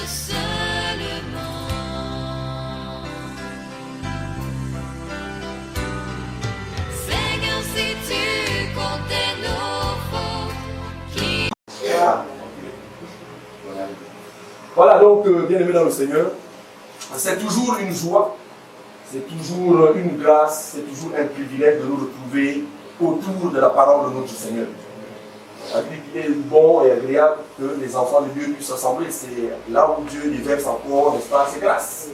seulement. Seigneur, si tu comptais nos fautes, qui... Voilà donc, bien-aimés dans le Seigneur, c'est toujours une joie, c'est toujours une grâce, c'est toujours un privilège de nous retrouver autour de la parole de notre Seigneur. La Bible est bon et agréable que les enfants de Dieu puissent s'assembler. C'est là où Dieu déverse encore, n'est-ce pas, ses grâces.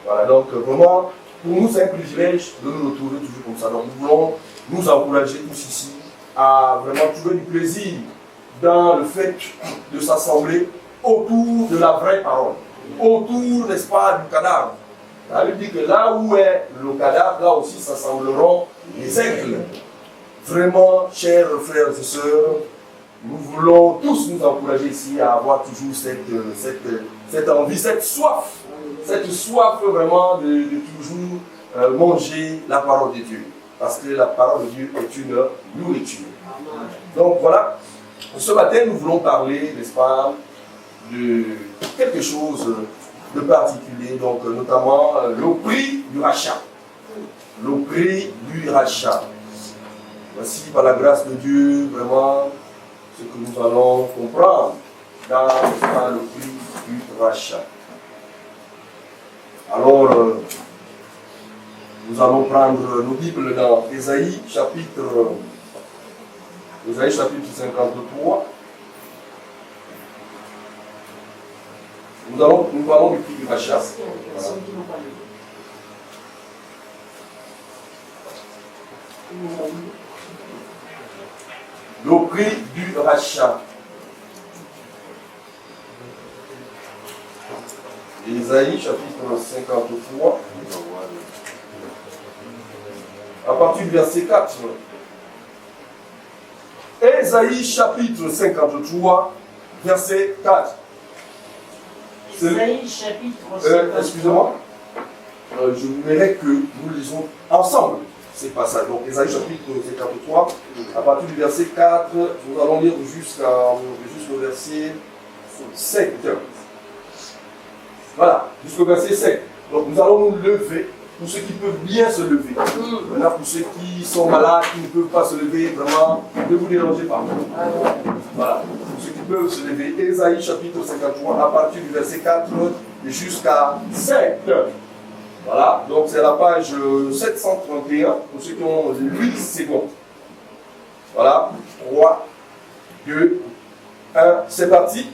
Voilà, donc vraiment, pour nous, c'est un privilège de nous retrouver toujours comme ça. Donc nous voulons nous encourager tous ici à vraiment trouver du plaisir dans le fait de s'assembler autour de la vraie parole, autour, n'est-ce pas, du cadavre. La Bible dit que là où est le cadavre, là aussi s'assembleront les aigles. Vraiment, chers frères et sœurs, nous voulons tous nous encourager ici à avoir toujours cette envie, cette soif vraiment de toujours manger la parole de Dieu. Parce que la parole de Dieu est une nourriture. Donc voilà, ce matin nous voulons parler, n'est-ce pas, de quelque chose de particulier, donc notamment le prix du rachat. Le prix du rachat. Voici par la grâce de Dieu vraiment ce que nous allons comprendre dans le prix du rachat. Alors, nous allons prendre nos Bibles dans Ésaïe chapitre 53. Nous parlons du prix du rachat. Voilà. Le prix du rachat. Ésaïe chapitre 53. À partir du verset 4. Ésaïe chapitre 53, verset 4. Ésaïe chapitre 53. Excusez-moi. Je voudrais que nous lisons ensemble ces passages. Donc, Ésaïe chapitre 53, à partir du verset 4, nous allons lire jusqu'au verset 7. Voilà, jusqu'au verset 7. Donc, nous allons nous lever, pour ceux qui peuvent bien se lever. Maintenant, pour ceux qui sont malades, qui ne peuvent pas se lever, vraiment, ne vous dérangez pas. Voilà, pour ceux qui peuvent se lever. Ésaïe chapitre 53, à partir du verset 4 jusqu'à 7. Voilà, donc c'est la page 731, pour ceux qui ont 8 secondes. Voilà, 3, 2, 1, c'est parti.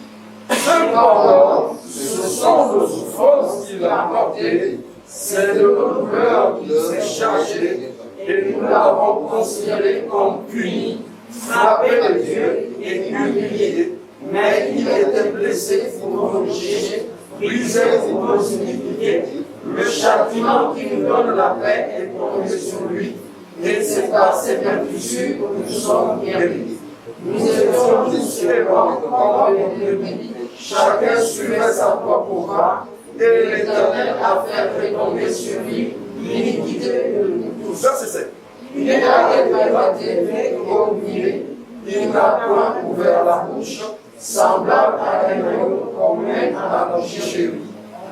Cependant, ce sont nos souffrances qu'il a portées, c'est de nos douleurs qu'il s'est chargé, et nous l'avons considéré comme puni, frappé de Dieu et humilié, mais il était blessé pour nos péchés, brisé pour nos iniquités. Le châtiment qui nous donne la paix est tombé sur lui, et c'est par ses blessures que nous sommes guéris. Nous étions différents comme des brebis, chacun suivait sa propre voie, et l'Éternel a fait retomber sur lui l'iniquité de nous tous. Verset 7. Il n'a été battu et oublié, il n'a point ouvert la bouche, semblable à un agneau qu'on met à la bouche chez lui.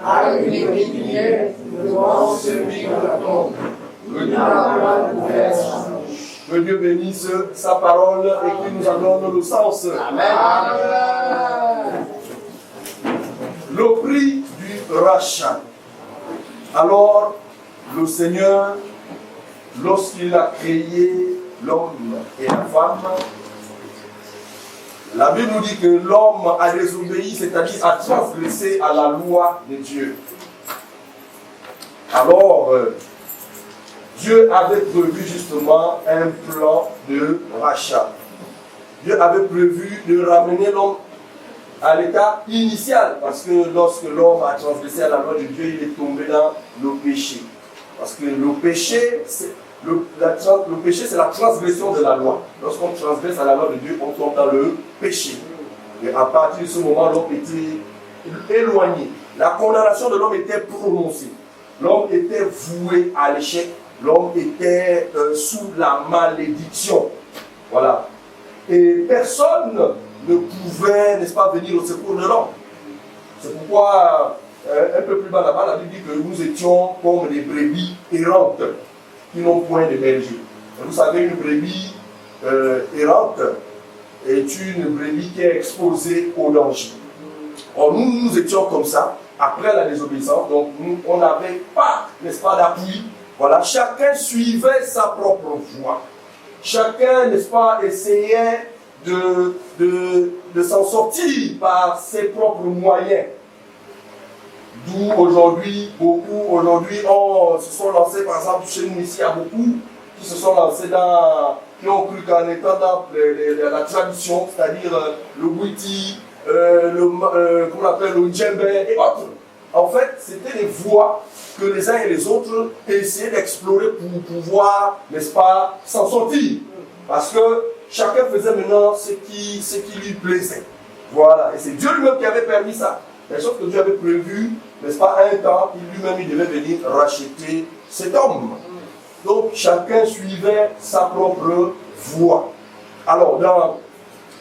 À une épinière devant celui de la tombe. Il n'a pas ouvert sa bouche. Que Dieu bénisse sa parole et qu'il nous en donne le sens. Amen. Le prix du rachat. Alors, le Seigneur, lorsqu'il a créé l'homme et la femme, la Bible nous dit que l'homme a désobéi, c'est-à-dire a transgressé à la loi de Dieu. Alors, Dieu avait prévu justement un plan de rachat. Dieu avait prévu de ramener l'homme à l'état initial, parce que lorsque l'homme a transgressé à la loi de Dieu, il est tombé dans le péché. Parce que le péché, c'est la transgression de la loi. Lorsqu'on transgresse à la loi de Dieu, on tombe dans le péché. Et à partir de ce moment, l'homme était éloigné. La condamnation de l'homme était prononcée. L'homme était voué à l'échec. L'homme était sous la malédiction. Voilà. Et personne ne pouvait, n'est-ce pas, venir au secours de l'homme. C'est pourquoi un peu plus bas là-bas, la Bible dit que nous étions comme des brebis errantes qui n'ont point de berger. Vous savez, une brebis errante est une brebis qui est exposée au danger. Or, nous étions comme ça, après la désobéissance, donc nous, on n'avait pas, n'est-ce pas, d'appui. Voilà, chacun suivait sa propre voie. Chacun, n'est-ce pas, essayait de s'en sortir par ses propres moyens. D'où aujourd'hui, beaucoup aujourd'hui se sont lancés, par exemple, chez nous ici, il y a beaucoup qui se sont lancés qui ont cru qu'en étant dans la tradition, c'est-à-dire le witi, comment on appelle, le djembe et autres. En fait, c'était des voies que les uns et les autres essayaient d'explorer pour pouvoir, n'est-ce pas, s'en sortir. Parce que chacun faisait maintenant ce qui lui plaisait. Voilà. Et c'est Dieu lui-même qui avait permis ça. Mais sauf que Dieu avait prévu, n'est-ce pas, un temps, lui-même il devait venir racheter cet homme. Donc chacun suivait sa propre voie. Alors dans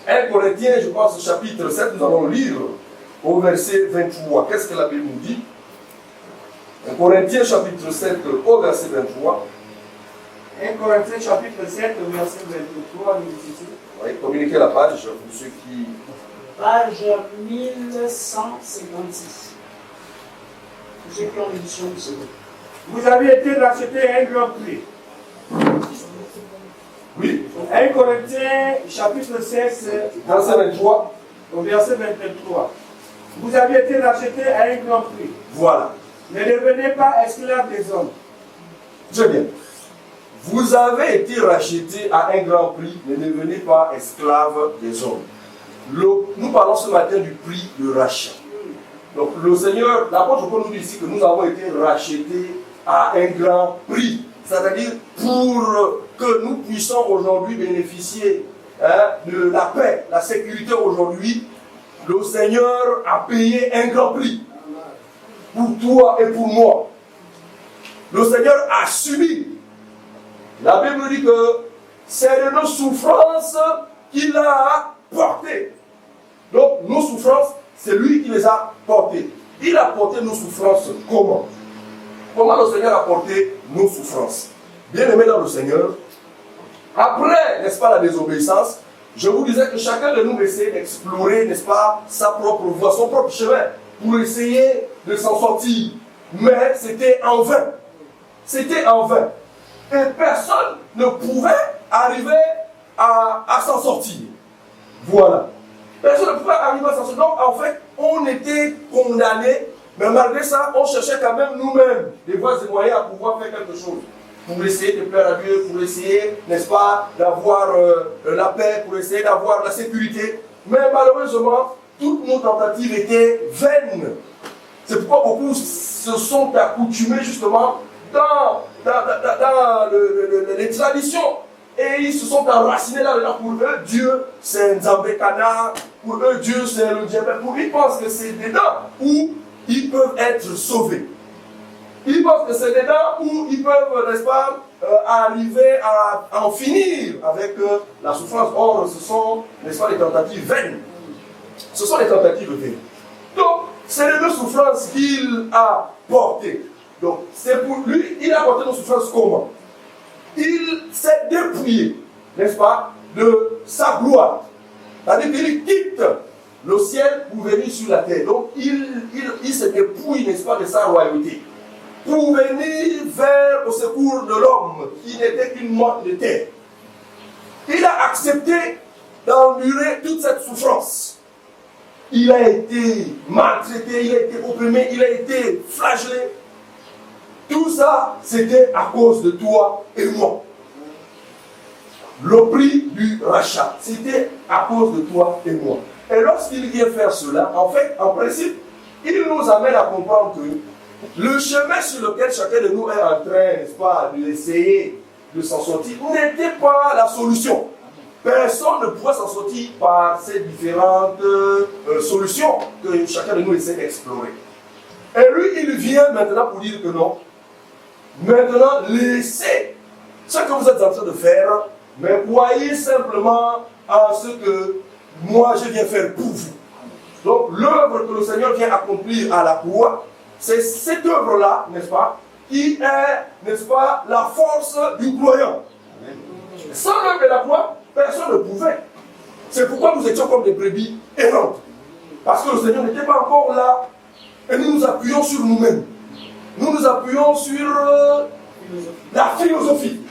1 Corinthiens, je pense, chapitre 7, nous allons lire au verset 23. Qu'est-ce que la Bible nous dit? 1 Corinthiens, chapitre 7, au verset 23. 1 Corinthiens chapitre 7, verset 23, nous dit ici. Oui, communiquez la page pour ceux qui... Page 1156. Pour ceux qui ont l'édition du Seigneur. Vous avez été rachetés à un grand prix. Oui. 1 Corinthiens chapitre 7, verset 23. au verset 23. Vous avez été rachetés à un grand prix. Voilà. Ne devenez pas esclaves des hommes. Très bien. Vous avez été rachetés à un grand prix, ne devenez pas esclaves des hommes. Nous parlons ce matin du prix de rachat. Donc le Seigneur, l'apôtre Paul nous dit ici que nous avons été rachetés à un grand prix. C'est-à-dire pour que nous puissions aujourd'hui bénéficier de la paix, la sécurité aujourd'hui, le Seigneur a payé un grand prix. Pour toi et pour moi. Le Seigneur a subi. La Bible dit que c'est de nos souffrances qu'il a portées. Donc nos souffrances, c'est lui qui les a portées. Il a porté nos souffrances comment? Comment le Seigneur a porté nos souffrances? Bien aimé dans le Seigneur, après, n'est-ce pas, la désobéissance, je vous disais que chacun de nous essayait d'explorer, n'est-ce pas, sa propre voie, son propre chemin, pour essayer de s'en sortir. Mais c'était en vain. C'était en vain. Et personne ne pouvait arriver à s'en sortir. Voilà. Personne ne pouvait arriver à s'en sortir. Donc, en fait, on était condamnés, mais malgré ça, on cherchait quand même nous-mêmes des voies et moyens à pouvoir faire quelque chose. Pour essayer de plaire à Dieu, pour essayer, n'est-ce pas, d'avoir la paix, pour essayer d'avoir la sécurité. Mais malheureusement, toutes nos tentatives étaient vaines. C'est pourquoi beaucoup se sont accoutumés justement dans les traditions. Et ils se sont enracinés là-dedans. Pour eux, Dieu, c'est Nzambé Kana. Pour eux, Dieu, c'est le diable. Pour eux, ils pensent que c'est dedans où ils peuvent être sauvés. Ils pensent que c'est dedans où ils peuvent, n'est-ce pas, arriver à en finir avec la souffrance. Or, ce sont, n'est-ce pas, des tentatives vaines. Ce sont des tentatives vaines. Donc, c'est les deux souffrances qu'il a portées. Donc, c'est pour lui, il a porté nos souffrances comment? Il s'est dépouillé, n'est-ce pas, de sa gloire. C'est-à-dire qu'il quitte le ciel pour venir sur la terre. Donc, il se dépouille, n'est-ce pas, de sa royauté. Pour venir au secours de l'homme qui n'était qu'une motte de terre. Il a accepté d'endurer toute cette souffrance. Il a été maltraité, il a été opprimé, il a été flagellé. Tout ça, c'était à cause de toi et moi. Le prix du rachat, c'était à cause de toi et moi. Et lorsqu'il vient faire cela, en fait, en principe, il nous amène à comprendre que le chemin sur lequel chacun de nous est en train, n'est-ce pas, d'essayer de s'en sortir, n'était pas la solution. Personne ne pouvait s'en sortir par ces différentes solutions que chacun de nous essaie d'explorer. Et lui, il vient maintenant pour dire que non. Maintenant, laissez ce que vous êtes en train de faire, mais croyez simplement à ce que moi je viens faire pour vous. Donc l'œuvre que le Seigneur vient accomplir à la croix, c'est cette œuvre-là, n'est-ce pas, qui est, n'est-ce pas, la force du croyant. Sans l'œuvre de la croix, personne ne pouvait. C'est pourquoi nous étions comme des brebis errantes. Parce que le Seigneur n'était pas encore là. Et nous nous appuyons sur nous-mêmes. Nous nous appuyons sur la philosophie.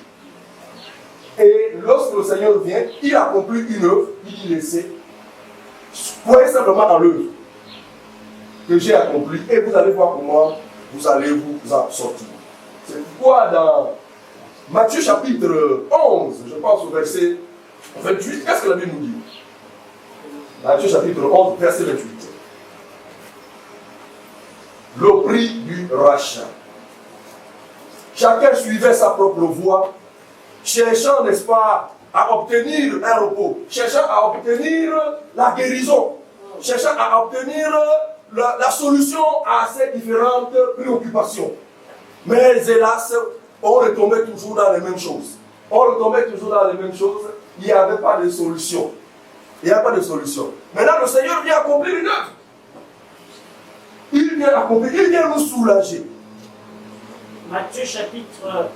Et lorsque le Seigneur vient, il accomplit une œuvre, il dit laissez. Croyez simplement en l'œuvre que j'ai accomplie et vous allez voir comment vous allez vous en sortir. C'est pourquoi dans Matthieu chapitre 11, je pense au verset 28, qu'est-ce que la Bible nous dit? Matthieu chapitre 11, verset 28. Le prix du rachat. Chacun suivait sa propre voie, cherchant, n'est-ce pas, à obtenir un repos, cherchant à obtenir la guérison, cherchant à obtenir la solution à ces différentes préoccupations. Mais hélas, on retombait toujours dans les mêmes choses. On retombait toujours dans les mêmes choses. Il n'y avait pas de solution. Il n'y a pas de solution. Maintenant, le Seigneur vient accomplir une œuvre. Il vient accomplir, il vient nous soulager. Matthieu chapitre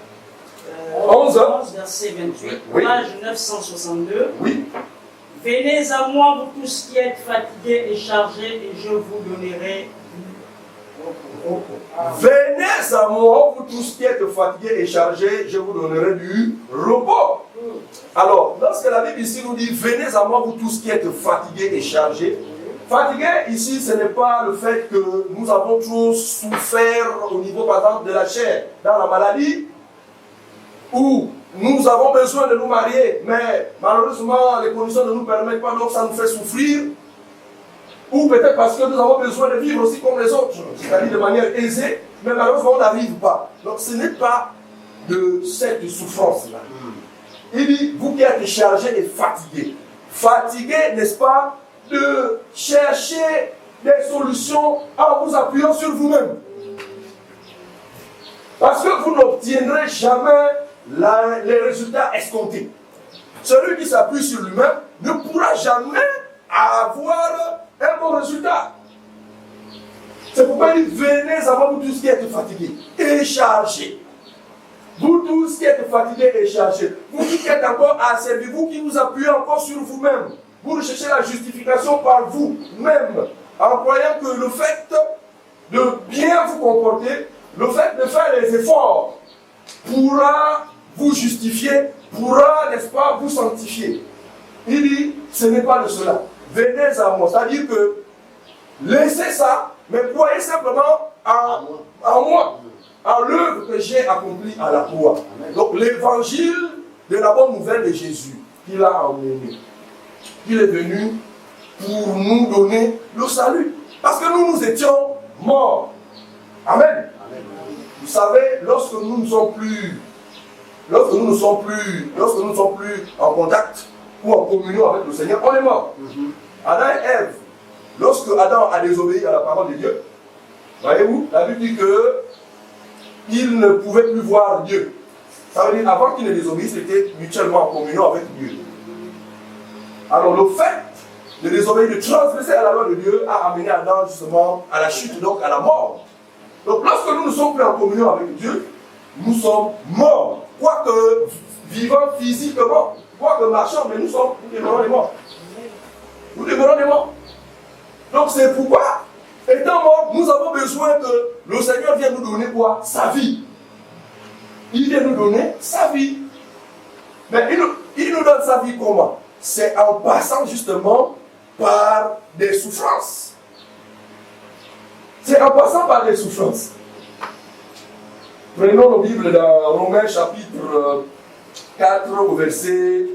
11, verset 28, oui. page 962. Oui. Venez à moi, vous tous qui êtes fatigués et chargés, et je vous donnerai du repos. Venez à moi, vous tous qui êtes fatigués et chargés, je vous donnerai du repos. Alors, lorsque la Bible ici nous dit, venez à moi, vous tous qui êtes fatigués et chargés, fatigué ici, ce n'est pas le fait que nous avons trop souffert au niveau, par exemple, de la chair, dans la maladie, où nous avons besoin de nous marier, mais malheureusement, les conditions ne nous permettent pas, donc ça nous fait souffrir. Ou peut-être parce que nous avons besoin de vivre aussi comme les autres, c'est-à-dire de manière aisée, mais malheureusement, on n'arrive pas. Donc ce n'est pas de cette souffrance-là. Il dit, vous qui êtes chargés et fatigués. Fatigués, n'est-ce pas, de chercher des solutions en vous appuyant sur vous-même. Parce que vous n'obtiendrez jamais les résultats escomptés. Celui qui s'appuie sur lui-même ne pourra jamais avoir un bon résultat. C'est pourquoi il dit, venez à moi, vous tous qui êtes fatigués et chargés. Vous tous qui êtes fatigués et chargés. Vous qui êtes encore asservis, vous qui vous appuyez encore sur vous-même. Vous recherchez la justification par vous-même, en croyant que le fait de bien vous comporter, le fait de faire les efforts, pourra vous justifier, pourra, n'est-ce pas, vous sanctifier. Il dit, ce n'est pas de cela. Venez à moi. C'est-à-dire que laissez ça, mais croyez simplement en moi, en l'œuvre que j'ai accomplie à la croix. Donc l'évangile de la bonne nouvelle de Jésus, qu'il a emmené. Il est venu pour nous donner le salut. Parce que nous étions morts. Amen. Amen. Vous savez, lorsque nous ne sommes plus en contact ou en communion avec le Seigneur, on est mort. Adam et Ève, lorsque Adam a désobéi à la parole de Dieu, voyez-vous, la Bible dit qu'il ne pouvait plus voir Dieu. Ça veut dire, avant qu'il ne désobéisse, il était mutuellement en communion avec Dieu. Alors le fait de désobéir, de transgresser à la loi de Dieu a amené Adam justement à la chute, donc à la mort. Donc lorsque nous ne sommes plus en communion avec Dieu, nous sommes morts. Quoique vivants physiquement, quoique marchant, mais nous demeurons des morts. Nous demeurons des morts. Donc c'est pourquoi, étant morts, nous avons besoin que le Seigneur vienne nous donner quoi? Sa vie. Il vient nous donner sa vie. Mais il nous donne sa vie comment? C'est en passant justement par des souffrances. C'est en passant par des souffrances. Prenons nos Bibles dans Romains chapitre 4 au verset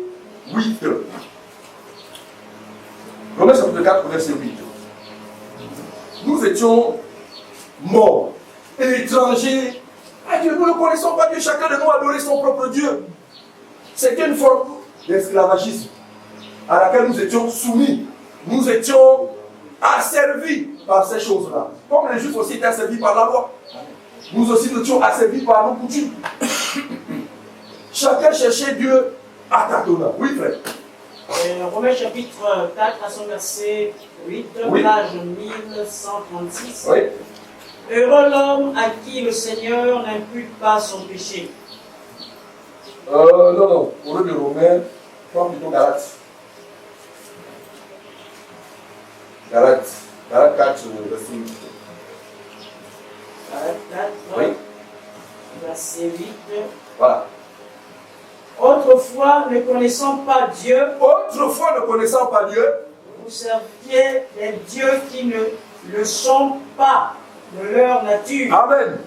8. Romains chapitre 4 au verset 8. Nous étions morts, étrangers à Dieu. Nous ne connaissons pas Dieu. Chacun de nous adorait son propre Dieu. C'était une forme d'esclavagisme à laquelle nous étions soumis. Nous étions asservis par ces choses-là. Comme les Juifs aussi étaient asservis par la loi. Nous aussi nous étions asservis par nos coutumes. Chacun cherchait Dieu à tâtonnant. Oui, frère. Romains chapitre 4 à son verset 8, Oui. page 1136. Oui. Heureux l'homme à qui le Seigneur n'impute pas son péché. Non. Pour le Romain, prends plutôt Galates. Galates 4, verset 8. Galates 4, Oui. verset 8. Voilà. Autrefois, ne connaissant pas Dieu, Autrefois, ne connaissant pas Dieu, vous serviez des dieux qui ne le sont pas de leur nature. Amen.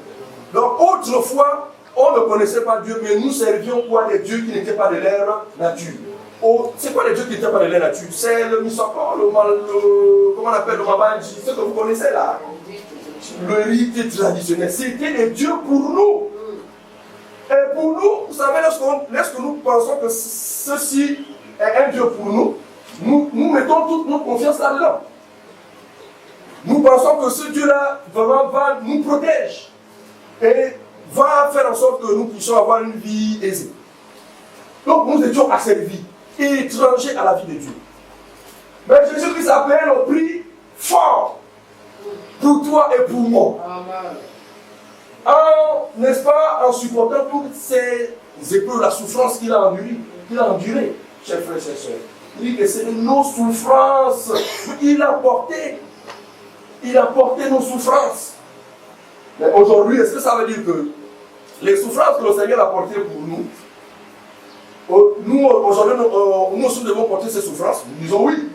Donc, autrefois, on ne connaissait pas Dieu, mais nous servions quoi? Des dieux qui n'étaient pas de leur nature. C'est quoi les dieux qui n'étaient pas de leur nature? C'est le Misoko, comment on appelle le Mabanji, ce que vous connaissez là. Le rite traditionnel. C'était des dieux pour nous. Et pour nous, vous savez, lorsque nous pensons que ceci est un Dieu pour nous, nous mettons toute notre confiance là-dedans. Nous pensons que ce Dieu-là vraiment va nous protéger et va faire en sorte que nous puissions avoir une vie aisée. Donc nous étions asservis, étrangers à la vie de Dieu. Mais Jésus-Christ a payé le prix fort pour toi et pour moi. N'est-ce pas, en supportant toutes ces épreuves, la souffrance qu'il a endurée, chers frères et sœurs. Il dit que c'est nos souffrances qu'il a portées. Il a porté nos souffrances. Mais aujourd'hui, est-ce que ça veut dire que les souffrances que le Seigneur a portées pour nous, nous aujourd'hui, nous aussi devons porter ces souffrances? Nous disons oui.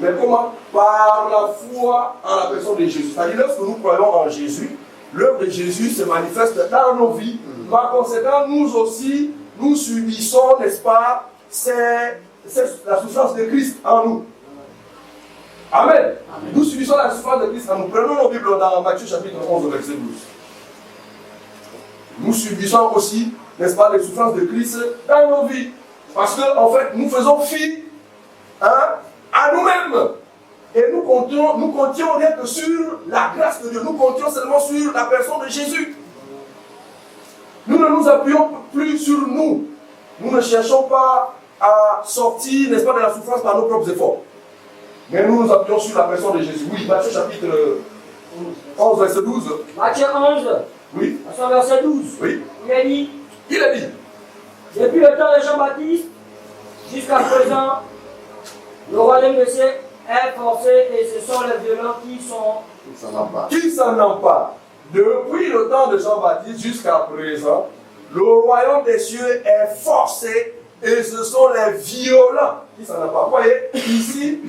Mais comment? Par la foi en la personne de Jésus. C'est-à-dire, lorsque nous croyons en Jésus, l'œuvre de Jésus se manifeste dans nos vies. Par conséquent, nous aussi, nous subissons, n'est-ce pas, la souffrance de Christ en nous. Amen. Amen. Nous subissons la souffrance de Christ en nous. Prenons nos Bibles dans Matthieu chapitre 11, verset 12. Nous subissons aussi, n'est-ce pas, les souffrances de Christ dans nos vies. Parce qu'en fait, nous faisons fi à nous-mêmes. Et nous comptions rien que sur la grâce de Dieu. Nous comptions seulement sur la personne de Jésus. Nous ne nous appuyons plus sur nous. Nous ne cherchons pas à sortir, n'est-ce pas, de la souffrance par nos propres efforts. Mais nous nous appuyons sur la personne de Jésus. Oui, Matthieu chapitre 11, verset 12. Matthieu 11, oui. à son verset 12. Oui. Il a dit, depuis le temps de Jean-Baptiste jusqu'à présent, le royaume de ciel est forcé et ce sont les violents qui s'en emparent. Depuis le temps de Jean-Baptiste jusqu'à présent, le royaume des cieux est forcé et ce sont les violents qui s'en emparent. Vous voyez, ici,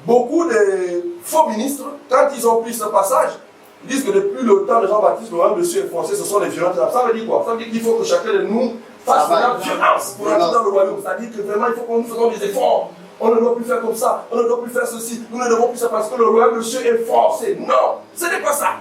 beaucoup de faux ministres, quand ils ont pris ce passage, ils disent que depuis le temps de Jean-Baptiste, le royaume des cieux est forcé, ce sont les violents. Ça veut dire quoi? Ça veut dire qu'il faut que chacun de nous fasse la violence pour entrer dans le royaume. C'est-à-dire que vraiment, il faut que nous fassions des efforts. On ne doit plus faire comme ça, on ne doit plus faire ceci, nous ne devons plus faire parce que le royaume des cieux est forcé. Non, ce n'est pas ça.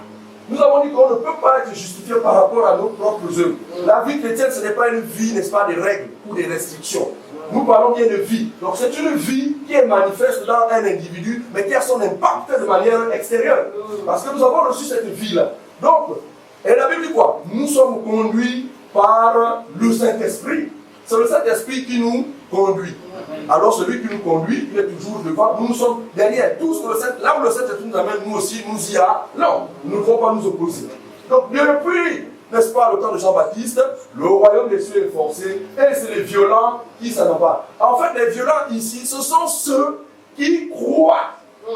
Nous avons dit qu'on ne peut pas être justifié par rapport à nos propres œuvres. La vie chrétienne, ce n'est pas une vie, n'est-ce pas, des règles ou des restrictions. Nous parlons bien de vie. Donc c'est une vie qui est manifeste dans un individu, mais qui a son impact de manière extérieure. Parce que nous avons reçu cette vie-là. Donc, et la Bible dit quoi? Nous sommes conduits par le Saint-Esprit. C'est le Saint-Esprit qui nous conduit. Alors celui qui nous conduit, il est toujours devant. Nous sommes derrière. Tout ce que là où le Saint-Esprit nous amène, nous aussi, nous y allons. Nous ne devons pas nous opposer. Donc depuis, n'est-ce pas, le temps de Jean-Baptiste, le royaume des cieux est forcé et c'est les violents qui s'en emparent. En fait, les violents ici, ce sont ceux qui croient,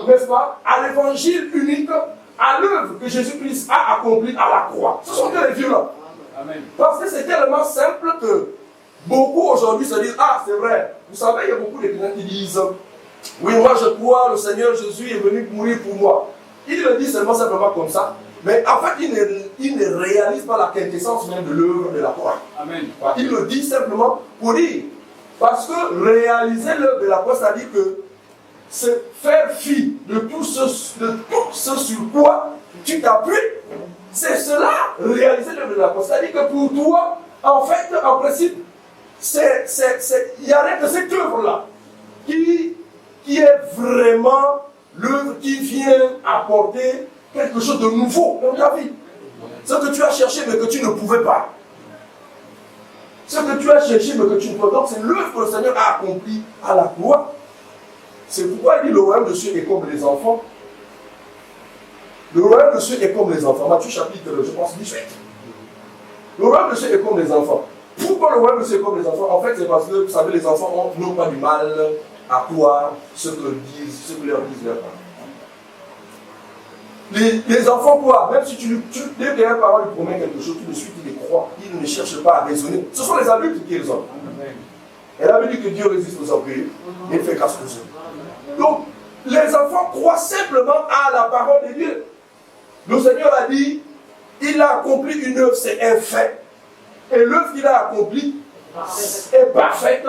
n'est-ce pas, à l'évangile unique, à l'œuvre que Jésus-Christ a accomplie à la croix. Ce sont que les violents. Amen. Parce que c'est tellement simple que beaucoup aujourd'hui se disent, ah c'est vrai, vous savez, il y a beaucoup de gens qui disent, oui, moi je crois, le Seigneur Jésus est venu mourir pour moi. Il le dit simplement comme ça, mais en fait il ne réalise pas la quintessence même de l'œuvre de la croix. Amen. Il le dit simplement pour dire, parce que réaliser l'œuvre de la croix, c'est-à-dire que c'est faire fi de tout ce sur quoi tu t'appuies, c'est cela, réaliser l'œuvre de la croix. C'est-à-dire que pour toi, en fait, en principe, il n'y a rien que cette œuvre-là qui est vraiment l'œuvre qui vient apporter quelque chose de nouveau dans ta vie. Ce que tu as cherché mais que tu ne pouvais pas. Ce que tu as cherché mais que tu ne pouvais pas. Donc c'est l'œuvre que le Seigneur a accomplie à la croix C'est pourquoi il dit le royaume de Dieu est comme les enfants. Le royaume de Dieu est comme les enfants. Matthieu chapitre, je pense, 18. Le royaume de Dieu est comme les enfants. Pourquoi le royaume de Dieu est comme les enfants? En fait, c'est parce que, vous savez, les enfants n'ont pas du mal à croire ce que leur disent leurs parents. Les enfants croient, même si dès qu'un parent lui promet quelque chose, tout de suite il les croit, il ne cherche pas à raisonner. Ce sont les adultes qui les ont. Et la Bible dit que Dieu résiste aux orgueilleux et fait grâce aux hommes. Donc, les enfants croient simplement à la parole de Dieu. Le Seigneur a dit, il a accompli une œuvre, c'est un fait. Et l'œuvre qu'il a accomplie est parfaite.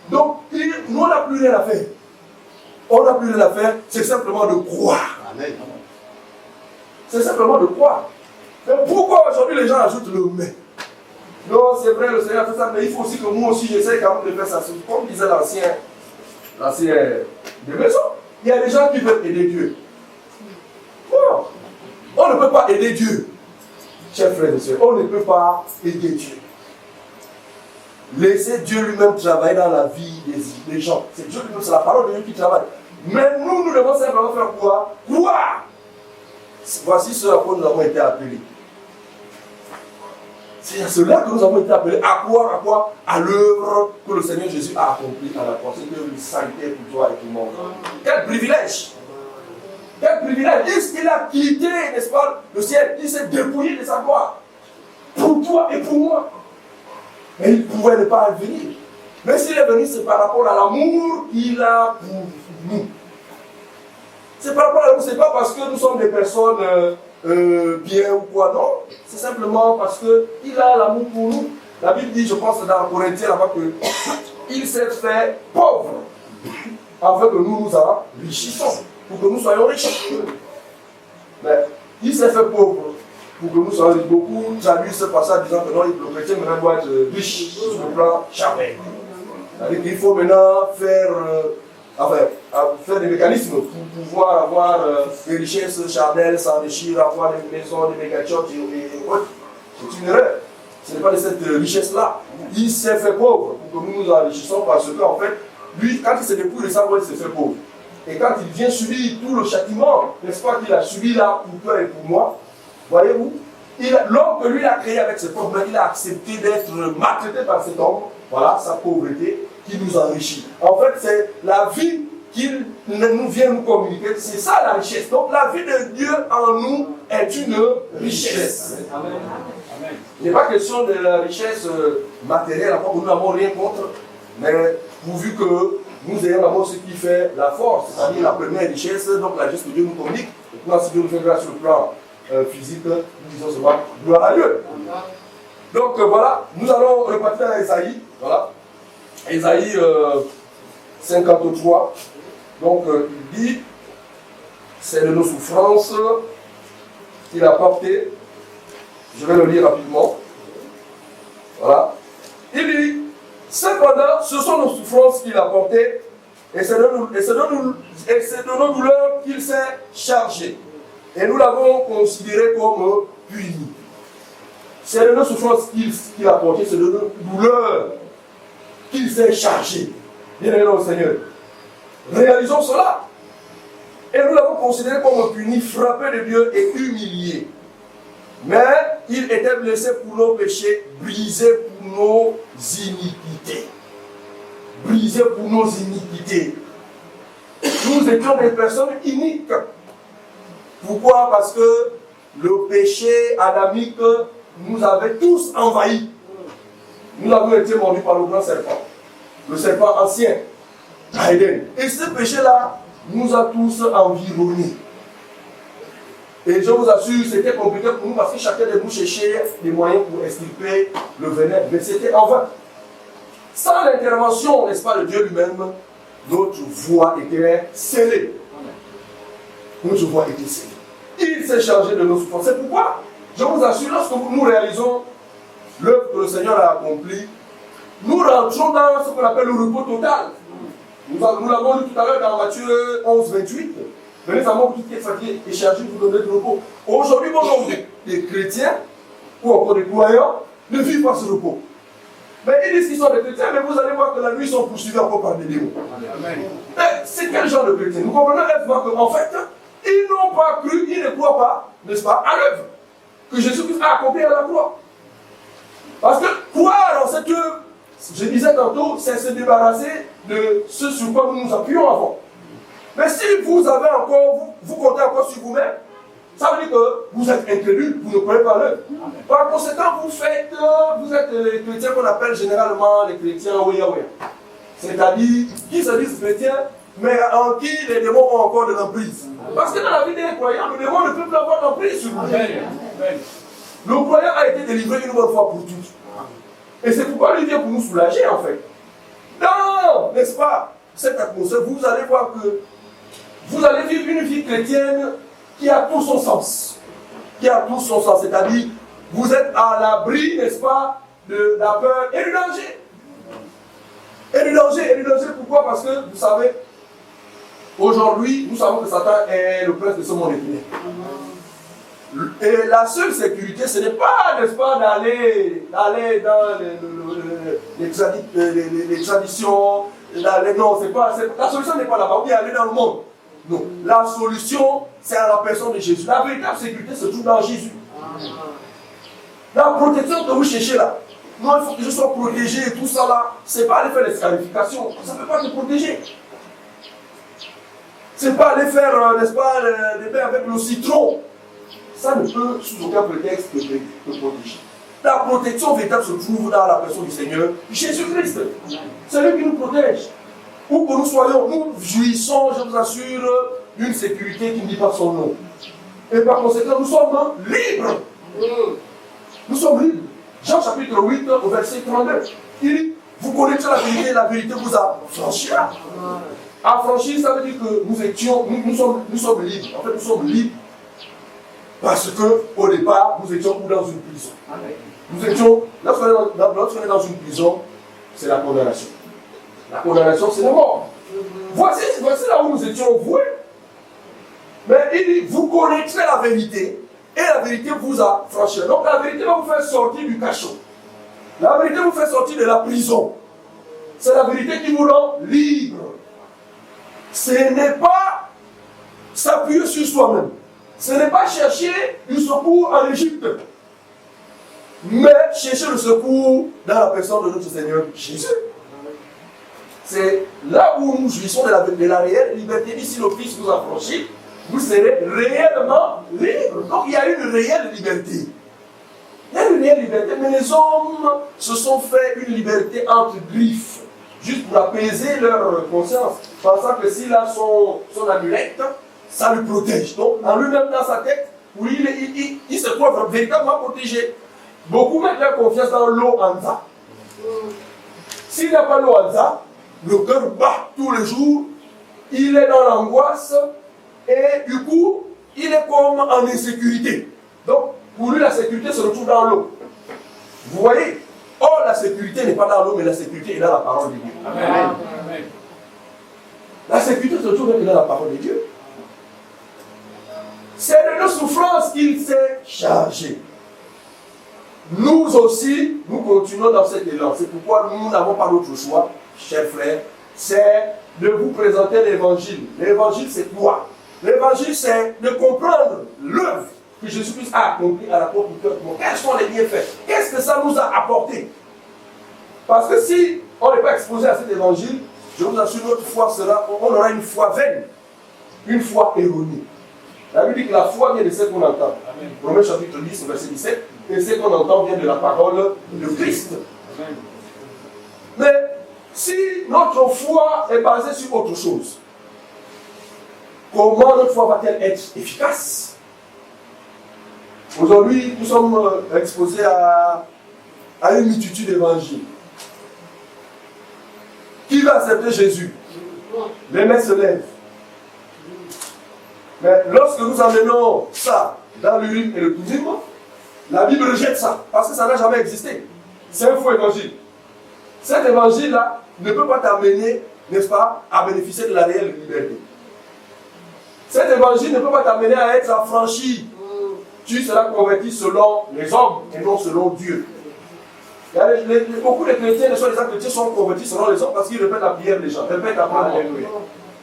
Donc, nous, on n'a plus rien à faire. On n'a plus rien à faire, c'est simplement de croire. Amen. C'est simplement de croire. Mais pourquoi aujourd'hui les gens ajoutent le mais? Non, c'est vrai, le Seigneur fait ça, mais il faut aussi que moi aussi j'essaie quand même de faire ça. Comme disait l'ancien de maison. Il y a des gens qui veulent aider Dieu. Non, on ne peut pas aider Dieu. Chers frères et sœurs, on ne peut pas aider Dieu. Laissez Dieu lui-même travailler dans la vie des gens. C'est Dieu lui-même, c'est la parole de Dieu qui travaille. Mais nous devons simplement faire quoi? Croire. Voici ce à quoi nous avons été appelés. C'est à cela que nous avons été appelés. À croire à quoi? À l'œuvre que le Seigneur Jésus a accomplie à la croix. C'est une santé pour toi et pour moi. Quel privilège! Quel privilège! Il a quitté, n'est-ce pas, le ciel. Il s'est dépouillé de sa gloire. Pour toi et pour moi. Mais il pouvait ne pas venir. Mais s'il est venu, c'est par rapport à l'amour qu'il a pour nous. C'est par rapport à l'amour, c'est pas parce que nous sommes des personnes bien ou quoi, non. C'est simplement parce qu'il a l'amour pour nous. La Bible dit, je pense dans Corinthiens là-bas, qu'il s'est fait pauvre afin que nous nous enrichissions, pour que nous soyons riches. Mais il s'est fait pauvre pour que nous soyons riches. Beaucoup j'abuse ce passage disant que non, le chrétien maintenant doit être riche sur le plan charnel. C'est-à-dire qu'il faut maintenant faire des mécanismes pour pouvoir avoir des richesses charnelles, s'enrichir, avoir des maisons, des mégachocs et autres. C'est une erreur. Ce n'est pas de cette richesse-là. Il s'est fait pauvre pour que nous nous enrichissons parce qu'en fait, lui, quand il se dépouille de sa voix, il s'est fait pauvre. Et quand il vient subir tout le châtiment, n'est-ce pas, qu'il a subi là pour toi et pour moi, voyez-vous, l'homme que lui a créé avec ses propres mains, il a accepté d'être maltraité par cet homme, voilà, sa pauvreté, qui nous enrichit. En fait, c'est la vie qu'il nous vient nous communiquer, c'est ça la richesse. Donc la vie de Dieu en nous est une richesse. Amen. Il n'est pas question de la richesse matérielle, après nous n'avons rien contre, mais pourvu que nous ayons d'abord ce qui fait la force, c'est-à-dire la première richesse, donc la richesse que Dieu nous communique. Et puis si Dieu nous fait grâce sur le plan physique, nous disons seulement gloire à Dieu. Donc voilà, nous allons repartir à Ésaïe, voilà. Ésaïe 53, donc il dit, c'est de nos souffrances qu'il a porté. Je vais le lire rapidement. Voilà. Il dit, cependant, ce sont nos souffrances qu'il a portées, et c'est de nos douleurs qu'il s'est chargé. Et nous l'avons considéré comme puni. C'est de nos souffrances qu'il a portées, c'est de nos douleurs qu'il s'est chargé. Bien-aimé dans le Seigneur. Réalisons cela. Et nous l'avons considéré comme puni, frappé de Dieu et humilié. Mais il était blessé pour nos péchés, brisé pour nos iniquités. Brisé pour nos iniquités. Nous étions des personnes iniques. Pourquoi? Parce que le péché adamique nous avait tous envahis. Nous avons été mordus par le grand serpent. Le serpent ancien, à Éden. Et ce péché-là nous a tous environnés. Et je vous assure, c'était compliqué pour nous parce que chacun de nous cherchait des moyens pour extirper le venin. Mais c'était en vain. Sans l'intervention, n'est-ce pas, de Dieu lui-même, notre voie était scellée. Notre voie était scellée. Il s'est chargé de nos souffrances. C'est pourquoi, je vous assure, lorsque nous réalisons l'œuvre que le Seigneur a accomplie, nous rentrons dans ce qu'on appelle le repos total. Nous l'avons lu tout à l'heure dans Matthieu 11, 28. Venez à moi, vous qui êtes fatigués et chargés, vous donner du repos. Aujourd'hui, bon nombre de chrétiens ou encore des croyants ne vivent pas ce repos. Mais ils disent qu'ils sont des chrétiens, mais vous allez voir que la nuit, ils sont poursuivis encore par des démons. Mais c'est quel genre de chrétiens? Nous comprenons qu'en fait, ils n'ont pas cru, ils ne croient pas, n'est-ce pas, à l'œuvre que Jésus-Christ a accompli à la croix. Parce que croire en cette œuvre, je disais tantôt, c'est se débarrasser de ce sur quoi nous nous appuyons avant. Mais si vous avez encore, vous comptez encore sur vous-même, ça veut dire que vous êtes incrédule, vous ne croyez pas à l'œuvre. Par conséquent, vous êtes les chrétiens qu'on appelle généralement les chrétiens Ouya. C'est-à-dire, qui se disent chrétiens, mais en qui les démons ont encore de l'emprise. Parce que dans la vie des croyants, le démon ne peut plus avoir d'emprise sur vous. Le croyant a été délivré une bonne fois pour toutes. Et c'est pourquoi il vient pour nous soulager en fait. Non, n'est-ce pas, cette atmosphère, vous allez voir que vous allez vivre une vie chrétienne qui a tout son sens. Qui a tout son sens. C'est-à-dire, vous êtes à l'abri, n'est-ce pas, de la peur et du danger. Et du danger, pourquoi? Parce que, vous savez, aujourd'hui, nous savons que Satan est le prince de ce monde épineux. Et la seule sécurité, ce n'est pas, n'est-ce pas, d'aller dans les traditions, non, c'est pas, la solution n'est pas là-bas, ou aller dans le monde. Non, la solution, c'est à la personne de Jésus. La véritable sécurité se trouve dans Jésus. La protection que vous cherchez là, non, il faut que je sois protégé et tout ça là, c'est pas aller faire les scarifications, ça ne peut pas te protéger. C'est pas aller faire, n'est-ce pas, les bains avec le citron. Ça ne peut, sous aucun prétexte, te protéger. La protection véritable se trouve dans la personne du Seigneur Jésus-Christ. C'est lui qui nous protège. Où que nous soyons, nous jouissons, je vous assure, d'une sécurité qui ne dit pas son nom. Et par conséquent, nous sommes libres. Nous sommes libres. Jean chapitre 8, au verset 32. Il dit, vous connaissez la vérité vous affranchira. Affranchir, ça veut dire que nous sommes libres. En fait, nous sommes libres. Parce qu'au départ, nous étions dans une prison. Nous étions, lorsqu'on est dans une prison, c'est la condamnation. La condamnation, c'est la mort. Voici là où nous étions voués. Mais il dit, vous connaîtrez la vérité, et la vérité vous affranchira. Donc la vérité va vous faire sortir du cachot. La vérité vous fait sortir de la prison. C'est la vérité qui vous rend libre. Ce n'est pas s'appuyer sur soi-même. Ce n'est pas chercher du secours en Égypte, mais chercher le secours dans la personne de notre Seigneur Jésus. C'est là où nous jouissons de la réelle liberté. Ici, le Fils vous affranchit, vous serez réellement libre. Donc, il y a une réelle liberté. Il y a une réelle liberté, mais les hommes se sont fait une liberté entre griffes, juste pour apaiser leur conscience, pensant que s'il a son amulette, ça le protège. Donc, en lui-même, dans sa tête, oui, il se trouve véritablement protégé. Beaucoup mettent leur confiance dans l'eau Anza. S'il n'y a pas l'eau Anza, le cœur bat tous les jours, il est dans l'angoisse, et du coup, il est comme en insécurité. Donc, pour lui, la sécurité se retrouve dans l'eau. Vous voyez? Or, la sécurité n'est pas dans l'eau, mais la sécurité est dans la parole de Dieu. Amen. La sécurité se retrouve dans la parole de Dieu. C'est de nos souffrances qu'il s'est chargé. Nous aussi, nous continuons dans cet élan. C'est pourquoi nous n'avons pas d'autre choix, chers frères, c'est de vous présenter l'évangile. L'évangile, c'est quoi? L'évangile, c'est de comprendre l'œuvre que Jésus-Christ a accomplie à la croix pour cœur. Quels sont les bienfaits? Qu'est-ce que ça nous a apporté? Parce que si on n'est pas exposé à cet évangile, je vous assure, notre foi on aura une foi vaine, une foi erronée. La Bible dit que la foi vient de ce qu'on entend. Romains chapitre 10, verset 17. Et ce qu'on entend vient de la parole de Christ. Amen. Mais si notre foi est basée sur autre chose, comment notre foi va-t-elle être efficace? Aujourd'hui, nous sommes exposés à une multitude d'évangiles. Qui va accepter Jésus? Les mains se lèvent. Mais lorsque nous amenons ça dans l'urine et le tourisme, la Bible rejette ça, parce que ça n'a jamais existé. C'est un faux évangile. Cet évangile-là ne peut pas t'amener, n'est-ce pas, à bénéficier de la réelle liberté. Cet évangile ne peut pas t'amener à être affranchi. Tu seras converti selon les hommes et non selon Dieu. Beaucoup de chrétiens, les chrétiens sont convertis selon les hommes parce qu'ils répètent la prière des gens. Répètent après.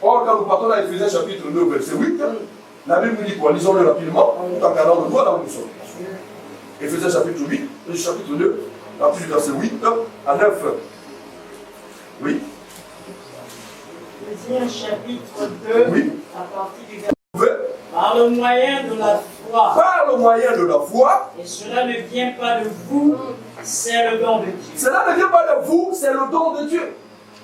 Or, quand nous partons dans Éphésiens chapitre 2, verset 8, la Bible nous dit quoi? Lisons-le rapidement, tout en gardant le doigt là où nous sommes. Éphésiens chapitre 8, chapitre 2, à partir du verset 8 à 9. Oui. Éphésiens chapitre 2, Oui. à partir du verset. Par le moyen de la foi. Par le moyen de la foi. Et cela ne vient pas de vous, c'est le don de Dieu. Cela ne vient pas de vous, c'est le don de Dieu.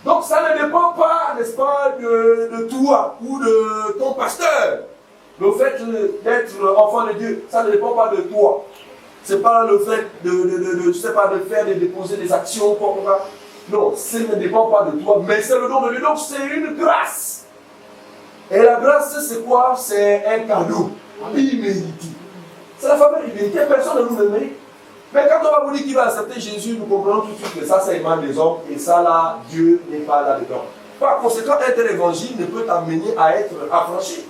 Donc ça ne dépend pas, n'est-ce pas, de toi ou de ton pasteur. Le fait d'être enfant de Dieu, ça ne dépend pas de toi. Ce n'est pas le fait je sais pas, de faire, de déposer des actions, comme ça. Non, ça ne dépend pas de toi, mais c'est le don de Dieu. Donc c'est une grâce. Et la grâce, c'est quoi? C'est un cadeau immérité. C'est la faveur imméritée. Personne ne nous le mérite. Mais quand on va vous dire qu'il va accepter Jésus, nous comprenons tout de suite que ça émane des hommes. Et ça, là, Dieu n'est pas là-dedans. Par conséquent, un tel évangile ne peut t'amener à être affranchi.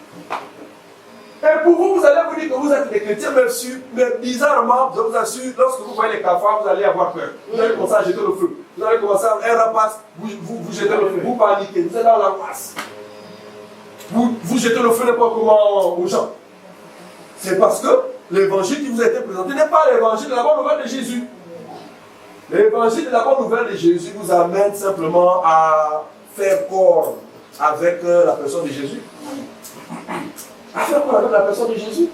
Et pour vous, vous allez vous dire que vous êtes des chrétiens, mais bizarrement, je vous assure, lorsque vous voyez les cafards, vous allez avoir peur. Vous allez commencer à jeter le feu. Vous allez commencer à un rapace, vous jetez le feu, vous paniquez, vous êtes dans l'angoisse. Vous jetez le feu n'importe comment aux gens. C'est parce que l'évangile qui vous a été présenté n'est pas l'évangile de la bonne nouvelle de Jésus. L'évangile de la bonne nouvelle de Jésus vous amène simplement à faire corps avec la personne de Jésus. À faire corps avec la personne de Jésus.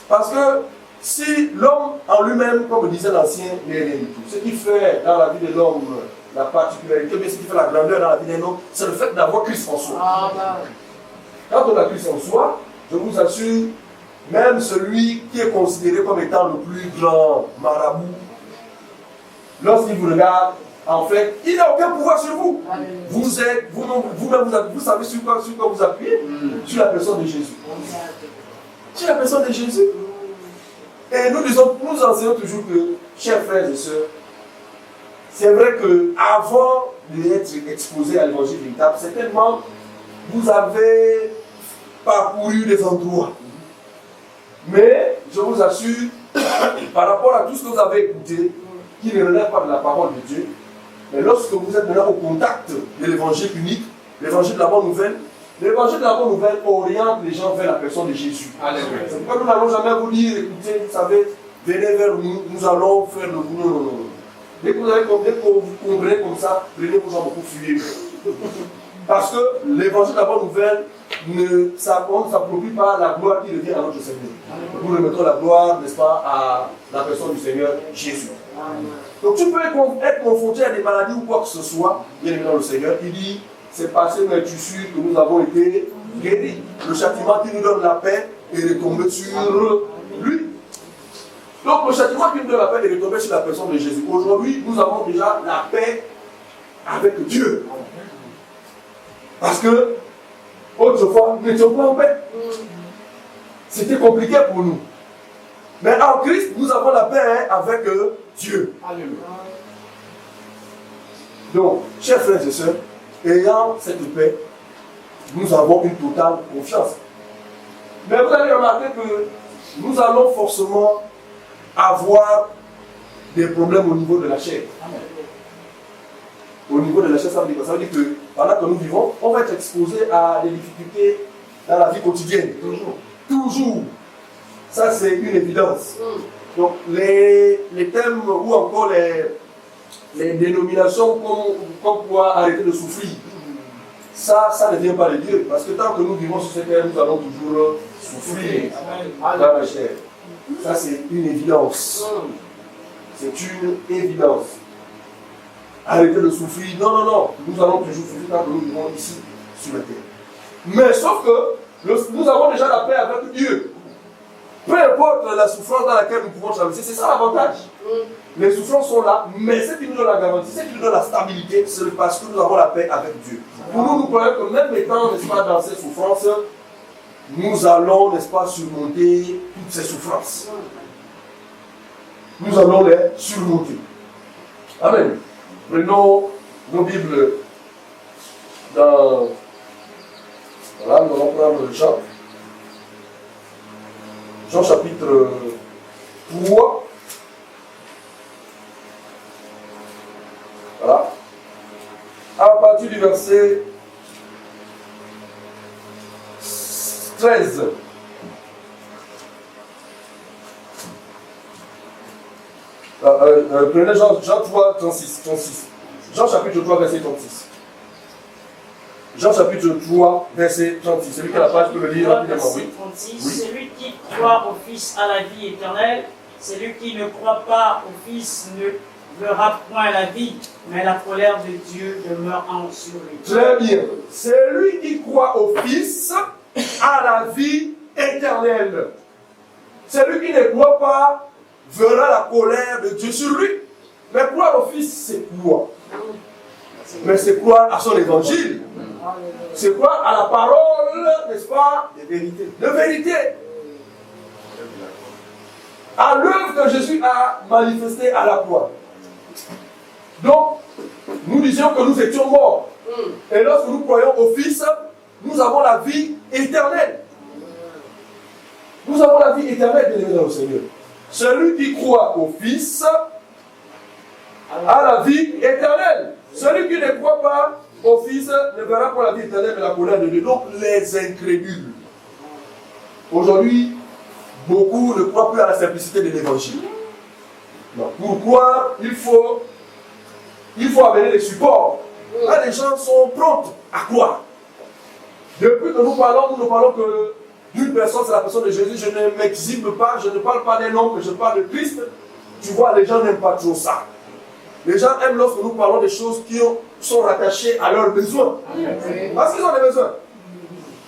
Parce que si l'homme en lui-même, comme disait l'ancien, n'est rien du tout, ce qui fait dans la vie de l'homme la particularité, mais ce qui fait la grandeur dans la vie d'un homme, c'est le fait d'avoir Christ en soi. Quand on a Christ en soi, je vous assure, même celui qui est considéré comme étant le plus grand marabout, lorsqu'il vous regarde, en fait, il n'a aucun pouvoir sur vous. Vous êtes, vous savez sur quoi vous appuyez? Sur la personne de Jésus. Sur la personne de Jésus. Et nous enseignons toujours que, chers frères et sœurs, c'est vrai qu'avant d'être exposé à l'évangile véritable, certainement, vous avez parcouru des endroits. Mais, je vous assure, par rapport à tout ce que vous avez écouté, qui ne relève pas de la parole de Dieu, mais lorsque vous êtes maintenant au contact de l'évangile unique, l'évangile de la bonne nouvelle oriente les gens vers la personne de Jésus. C'est pourquoi nous n'allons jamais vous dire, écoutez, vous savez, venez vers nous, nous allons faire le boulot. Non. Dès que vous comprenez comme ça, prenez vos gens beaucoup fuir. Parce que l'évangile de la bonne nouvelle ne s'approprie pas la gloire qui revient à notre Seigneur. Nous remettons la gloire, n'est-ce pas, à la personne du Seigneur Jésus. Donc tu peux être confronté à des maladies ou quoi que ce soit, bien évidemment le Seigneur, il dit, c'est passé, mais tu es sûr que nous avons été guéris. Le châtiment qui nous donne la paix est retombé sur lui. Donc le châtiment qui nous donne la paix est retombé sur la personne de Jésus. Aujourd'hui, nous avons déjà la paix avec Dieu. Parce que, autrefois, nous n'étions pas en paix. C'était compliqué pour nous. Mais en Christ, nous avons la paix avec Dieu. Alléluia. Donc, chers frères et sœurs, ayant cette paix, nous avons une totale confiance. Mais vous allez remarquer que nous allons forcément avoir des problèmes au niveau de la chair. Au niveau de la chair, ça veut dire que pendant que nous vivons, on va être exposé à des difficultés dans la vie quotidienne. Toujours. Ça, c'est une évidence. Donc, les thèmes ou encore les dénominations comme quoi arrêter de souffrir, ça ne vient pas de Dieu. Parce que tant que nous vivons sur cette terre, nous allons toujours souffrir dans la chair. Ça, c'est une évidence. C'est une évidence. Arrêter de souffrir. Non. Nous allons toujours souffrir tant que nous vivons ici, sur la terre. Mais sauf que nous avons déjà la paix avec Dieu. Peu importe la souffrance dans laquelle nous pouvons traverser, c'est ça l'avantage. Les souffrances sont là, mais ce qui nous donne la garantie, ce qui nous donne la stabilité, c'est parce que nous avons la paix avec Dieu. Pour nous, nous croyons que même étant, n'est-ce pas, dans ces souffrances, nous allons, n'est-ce pas, surmonter toutes ces souffrances. Nous allons les surmonter. Amen. Prenons nos Bibles dans... Voilà, nous allons prendre Jean. Jean chapitre 3. depuis verset 13. Prenez Jean 3, 36. Jean chapitre 3, verset 36. Jean chapitre 3, verset 36. Celui qui a la page peut le lire rapidement. Verset 36. Celui qui croit au Fils a la vie éternelle. Celui qui ne croit pas au Fils ne verra point la vie, mais la colère de Dieu demeure en sur lui. Très bien. Celui qui croit au Fils a la vie éternelle. Celui qui ne croit pas verra la colère de Dieu sur lui. Mais croire au Fils, c'est quoi? Mais c'est croire à son évangile. C'est croire à la parole, n'est-ce pas? De vérité. À l'œuvre que Jésus a manifestée à la croix. Donc, nous disions que nous étions morts. Et lorsque nous croyons au Fils, nous avons la vie éternelle. Nous avons la vie éternelle, bien aimé dans le Seigneur. Celui qui croit au Fils a la vie éternelle. Celui qui ne croit pas au Fils ne verra pas la vie éternelle, mais la colère de Dieu. Donc, les incrédules. Aujourd'hui, beaucoup ne croient plus à la simplicité de l'évangile. Pour croire, il faut amener les supports. Là, les gens sont prêts à croire. Depuis que nous ne parlons que d'une personne, c'est la personne de Jésus. Je ne m'exhibe pas, je ne parle pas d'un homme, mais je parle de Christ. Tu vois, les gens n'aiment pas trop ça. Les gens aiment lorsque nous parlons des choses qui sont rattachées à leurs besoins. Parce qu'ils ont des besoins.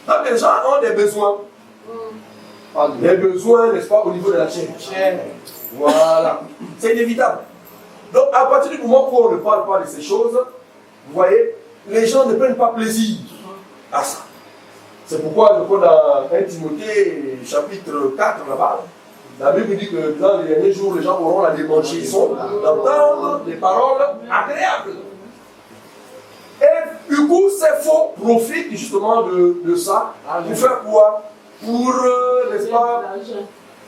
Donc les gens ont des besoins. Des besoins, n'est-ce pas, au niveau de la chair. Voilà. C'est inévitable. Donc à partir du moment où on ne parle pas de ces choses, vous voyez, les gens ne prennent pas plaisir à ça. C'est pourquoi je crois dans 1 Timothée chapitre 4 là-bas, la Bible dit que dans les derniers jours, les gens auront la démangeaison d'entendre des paroles agréables. Et du coup, ces faux profitent justement de ça. Pour faire quoi? Pour, n'est-ce pas,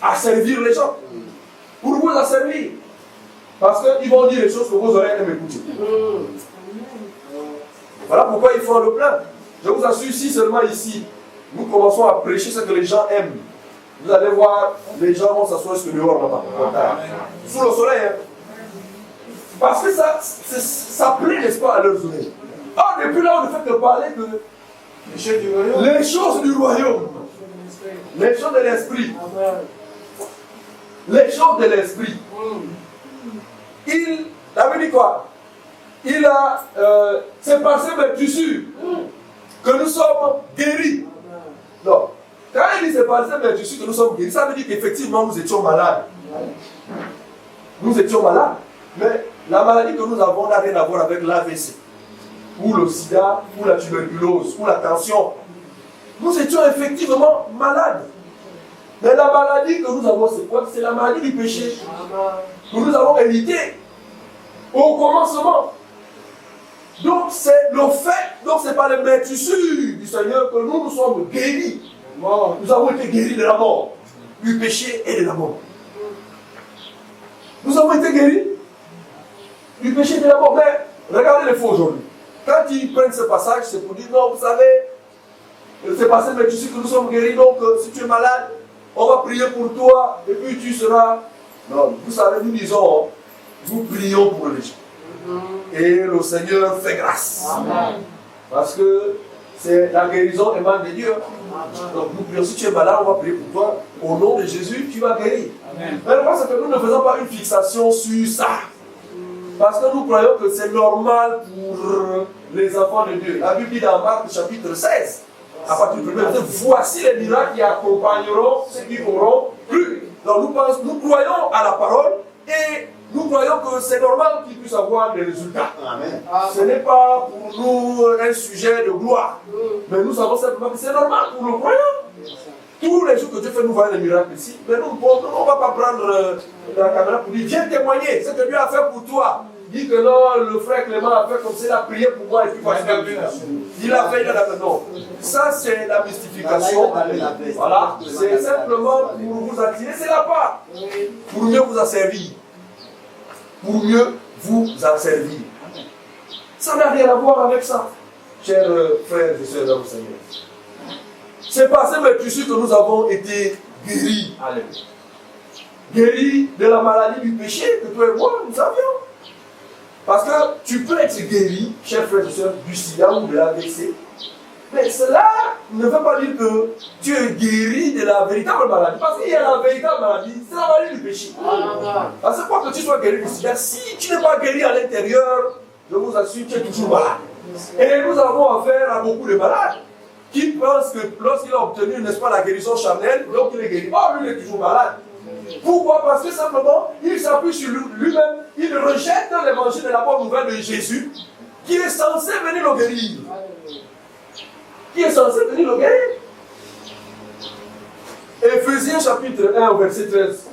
asservir les gens. Pour vous asservir. Parce qu'ils vont dire les choses que vos oreilles aiment écouter. Voilà pourquoi ils font le plein. Je vous assure, si seulement ici, nous commençons à prêcher ce que les gens aiment, vous allez voir, les gens vont s'asseoir sur le dehors là-bas. Sous le soleil. Hein. Parce que ça plaît, n'est-ce pas, à leurs oreilles. Ah, depuis là, on ne fait que parler de les choses du royaume. Les choses de l'esprit. Les choses de l'esprit. Il avait dit quoi? Il a, c'est par ces vertus que nous sommes guéris. Non. Quand il dit c'est par ces vertus que nous sommes guéris, ça veut dire qu'effectivement nous étions malades. Nous étions malades. Mais la maladie que nous avons n'a rien à voir avec l'AVC, ou le sida, ou la tuberculose, ou la tension. Nous étions effectivement malades. Mais la maladie que nous avons, c'est quoi? C'est la maladie du péché que nous avons hérité au commencement. Donc c'est le fait, donc c'est par les vertus du Seigneur que nous sommes guéris. Nous avons été guéris de la mort, du péché et de la mort. Nous avons été guéris du péché et de la mort. Mais regardez les faux aujourd'hui. Quand ils prennent ce passage, c'est pour dire non, vous savez, c'est par ces vertus que nous sommes guéris. Donc si tu es malade, on va prier pour toi et puis tu seras. Non, vous savez, nous disons, nous prions pour les gens. Et le Seigneur fait grâce. Amen. Parce que c'est la guérison émane de Dieu. Donc nous prions, si tu es malade, on va prier pour toi. Au nom de Jésus, tu vas guérir. Amen. Mais le problème, c'est que nous ne faisons pas une fixation sur ça. Parce que nous croyons que c'est normal pour les enfants de Dieu. La Bible dit dans Marc chapitre 16, à partir du 1er verset, voici les miracles qui accompagneront ceux qui auront cru. Donc nous croyons à la parole et nous croyons que c'est normal qu'ils puissent avoir des résultats. Amen. Ce n'est pas pour nous un sujet de gloire. Mais nous savons simplement que c'est normal pour le croyant. Tous les jours que Dieu fait, nous voyons les miracles ici. Mais nous, on ne va pas prendre la caméra pour dire viens témoigner. Ce que Dieu a fait pour toi. Dis que non, le frère Clément a fait comme ça, il a prié pour moi et puis il a fait, il a fait. Non. Ça, c'est la mystification. Voilà. C'est simplement pour vous attirer, c'est la part. Pour mieux vous asservir. Pour mieux vous asservir. Ça n'a rien à voir avec ça. chers frères et sœurs dans le Seigneur. C'est par ces meurtrissures que nous avons été guéris. Alléluia. Guéris de la maladie du péché que toi et moi, nous avions. Parce que tu peux être guéri, chers frères et sœurs, du sida ou de l'AVC. Mais cela ne veut pas dire que tu es guéri de la véritable maladie. Parce qu'il y a la véritable maladie, c'est la maladie du péché. Parce que quoi que tu sois guéri du sida, si tu n'es pas guéri à l'intérieur, je vous assure, tu es toujours malade. Et nous avons affaire à beaucoup de malades qui pensent que lorsqu'il a obtenu, n'est-ce pas, la guérison charnelle, donc il est guéri. Oh, lui, il est toujours malade. Pourquoi? Parce que simplement, il s'appuie sur lui-même, il rejette l'évangile de la bonne nouvelle de Jésus, qui est censé venir le guérir. Qui est censé venir le guérir. Éphésiens chapitre 1, verset 13.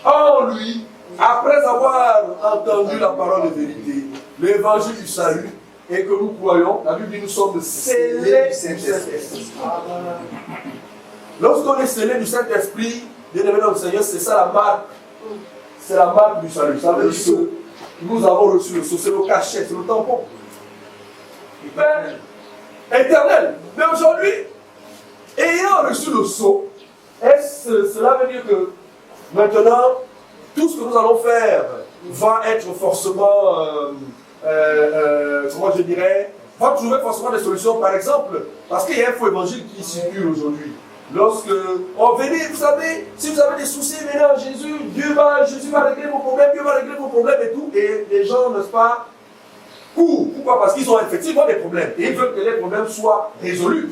En lui, après avoir entendu la parole de vérité, l'évangile du salut, et que nous croyons, la Bible dit nous sommes scellés du Saint-Esprit. Lorsqu'on est scellé du Saint-Esprit, bien aimé dans le Seigneur, c'est ça la marque. C'est la marque du salut. Ça veut dire que nous avons reçu le sceau, c'est le cachet, c'est le tampon. Père éternel. Mais aujourd'hui, ayant reçu le sceau, cela veut dire que maintenant, tout ce que nous allons faire va être forcément, comment je dirais, va trouver forcément des solutions. Par exemple, parce qu'il y a un faux évangile qui circule aujourd'hui. Lorsque, venez, vous savez, si vous avez des soucis, venez à Jésus, Jésus va régler vos problèmes, Dieu va régler vos problèmes et tout. Et les gens, n'est-ce pas, courent. Pourquoi? Parce qu'ils ont effectivement des problèmes. Et ils veulent que les problèmes soient résolus.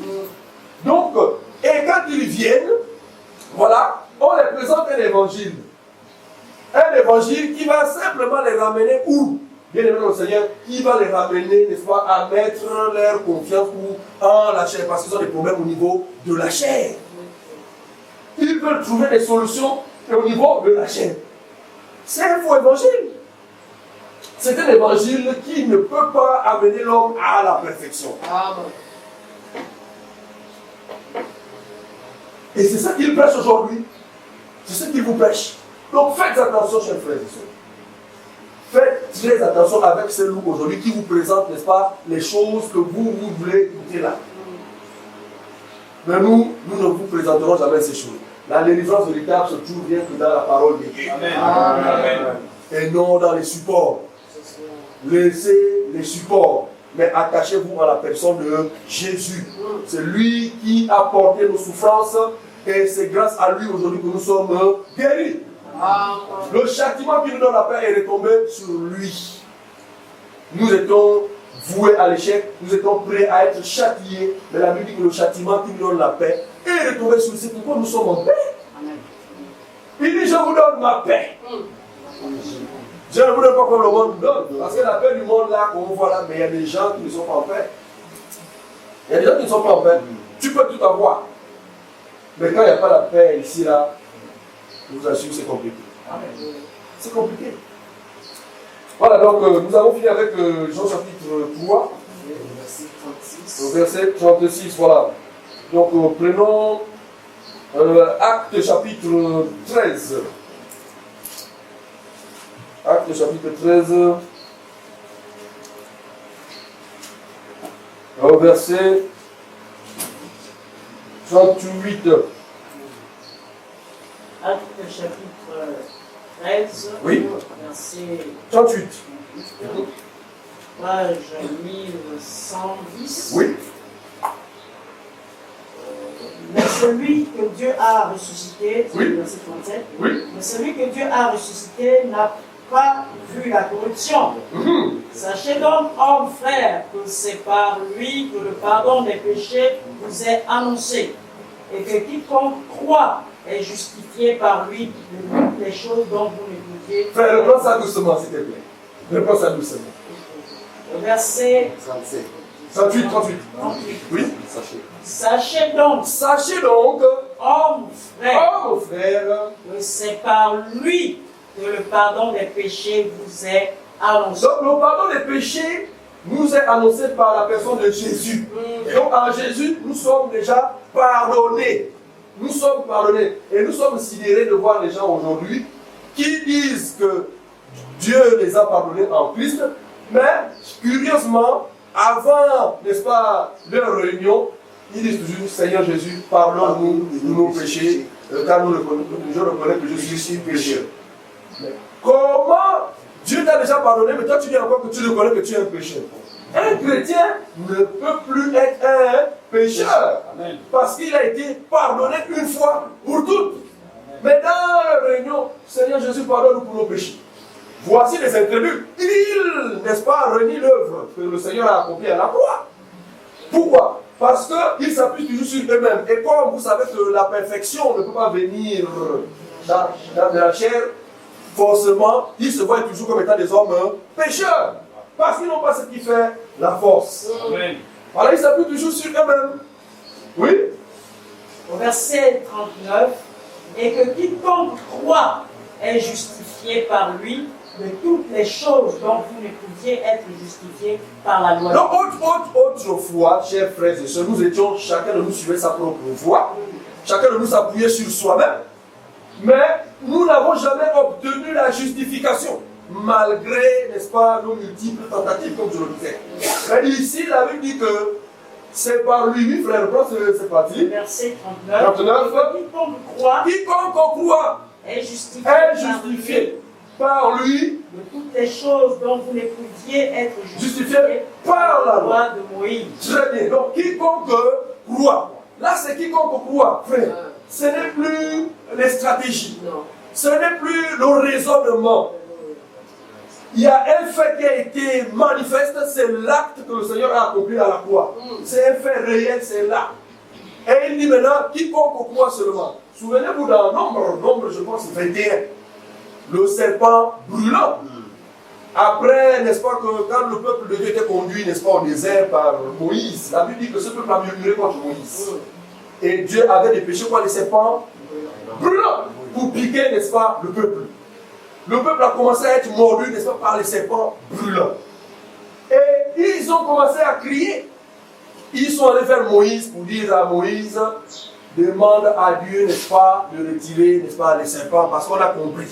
Donc, et quand ils viennent, voilà, on les présente un évangile. Un évangile qui va simplement les ramener où? Bien aimé dans le Seigneur, qui va les ramener, n'est-ce pas, à mettre leur confiance en la chair, parce qu'ils ont des problèmes au niveau de la chair. Ils veulent trouver des solutions au niveau de la chair. C'est un faux évangile. C'est un évangile qui ne peut pas amener l'homme à la perfection. Amen. Et c'est ça qu'il prêche aujourd'hui. C'est ce qu'il vous prêche. Donc faites attention, chers frères et sœurs. Faites très attention avec ces loups aujourd'hui qui vous présentent, n'est-ce pas, les choses que vous voulez écouter là. Mais nous ne vous présenterons jamais ces choses. La délivrance véritable se trouve bien que dans la parole de Dieu. Amen. Amen. Et non dans les supports. Laissez les supports, mais attachez-vous à la personne de Jésus. C'est lui qui a porté nos souffrances et c'est grâce à lui aujourd'hui que nous sommes guéris. Le châtiment qui nous donne la paix est retombé sur lui. Nous étions voués à l'échec, nous étions prêts à être châtiés, mais la Bible dit que le châtiment qui nous donne la paix est retombé sur lui. C'est pourquoi nous sommes en paix. Il dit: je vous donne ma paix. Je ne vous donne pas comme le monde nous donne. Parce que la paix du monde là, qu'on voit là, mais il y a des gens qui ne sont pas en paix. Il y a des gens qui ne sont pas en paix. Tu peux tout avoir. Mais quand il n'y a pas la paix ici là, je vous assure, c'est compliqué. C'est compliqué. Voilà, donc nous avons fini avec Jean chapitre 3, verset 36. Voilà. Donc prenons Actes chapitre 13. Actes chapitre 13, verset 38. Actes chapitre 13, oui. Verset 38. Page 1110. Oui. Mais celui que Dieu a ressuscité, oui. Verset 37, oui. Mais celui que Dieu a ressuscité n'a pas vu la corruption. Sachez donc, hommes frères, que c'est par lui que le pardon des péchés vous est annoncé, et que quiconque croit est justifié par lui de toutes les choses dont vous ne pouviez. Frère, reprends ça doucement, s'il te plaît. Reprends ça doucement. Verset 38. Oui. Sachez donc, hommes frères, que c'est par lui que le pardon des péchés vous est annoncé. Donc le pardon des péchés nous est annoncé par la personne de Jésus. Et donc en Jésus, nous sommes déjà pardonnés. Nous sommes pardonnés. Et nous sommes sidérés de voir les gens aujourd'hui qui disent que Dieu les a pardonnés en Christ. Mais curieusement, avant, n'est-ce pas, leur réunion, ils disent toujours, Seigneur Jésus, pardonne-nous de nos péchés, car je reconnais que je suis pécheur. Comment Dieu t'a déjà pardonné, mais toi tu dis encore que tu reconnais que tu es un pécheur. Un chrétien ne peut plus être un pécheur. Amen. Parce qu'il a été pardonné une fois pour toutes. Mais dans la réunion, Seigneur Jésus, pardonne-nous pour nos péchés. Voici les incrédules. Ils, n'est-ce pas, renient l'œuvre que le Seigneur a accomplie à la croix. Pourquoi? Parce qu'ils s'appuient toujours sur eux-mêmes. Et comme vous savez que la perfection ne peut pas venir dans la chair, forcément, ils se voient toujours comme étant des hommes pécheurs. Parce qu'ils n'ont pas ce qui fait la force. Amen. Voilà, ils s'appuient toujours sur eux-mêmes. Oui? Au verset 39, et que quiconque croit est justifié par lui de toutes les choses dont vous ne pouviez être justifié par la loi. Donc, autrefois, chers frères et sœurs, nous étions, chacun de nous suivait sa propre voie, chacun de nous s'appuyait sur soi-même, mais nous n'avons jamais obtenu la justification, malgré, n'est-ce pas, nos multiples tentatives, comme je le disais. Mais ici, la Bible dit que c'est par lui, oui, frère, c'est parti. Verset 39. Quiconque croit est justifié par lui de toutes les choses dont vous ne pouviez être justifié par la loi de Moïse. Très bien. Donc, quiconque croit. Là, c'est quiconque croit, frère. Ce n'est plus les stratégies. Non. Ce n'est plus le raisonnement. Il y a un fait qui a été manifeste, c'est l'acte que le Seigneur a accompli à la croix. C'est un fait réel, c'est là. Et il dit maintenant, quiconque croit seulement. Souvenez-vous d'un nombre, je pense, 21. Le serpent brûlant. Après, n'est-ce pas, que quand le peuple de Dieu était conduit, n'est-ce pas, au désert par Moïse, la Bible dit que ce peuple a murmuré contre Moïse. Et Dieu avait dépêché quoi, les serpents brûlants pour piquer, n'est-ce pas, le peuple. Le peuple a commencé à être mordu, n'est-ce pas, par les serpents brûlants. Et ils ont commencé à crier. Ils sont allés vers Moïse pour dire à Moïse, demande à Dieu, n'est-ce pas, de retirer, n'est-ce pas, les serpents, parce qu'on a compris.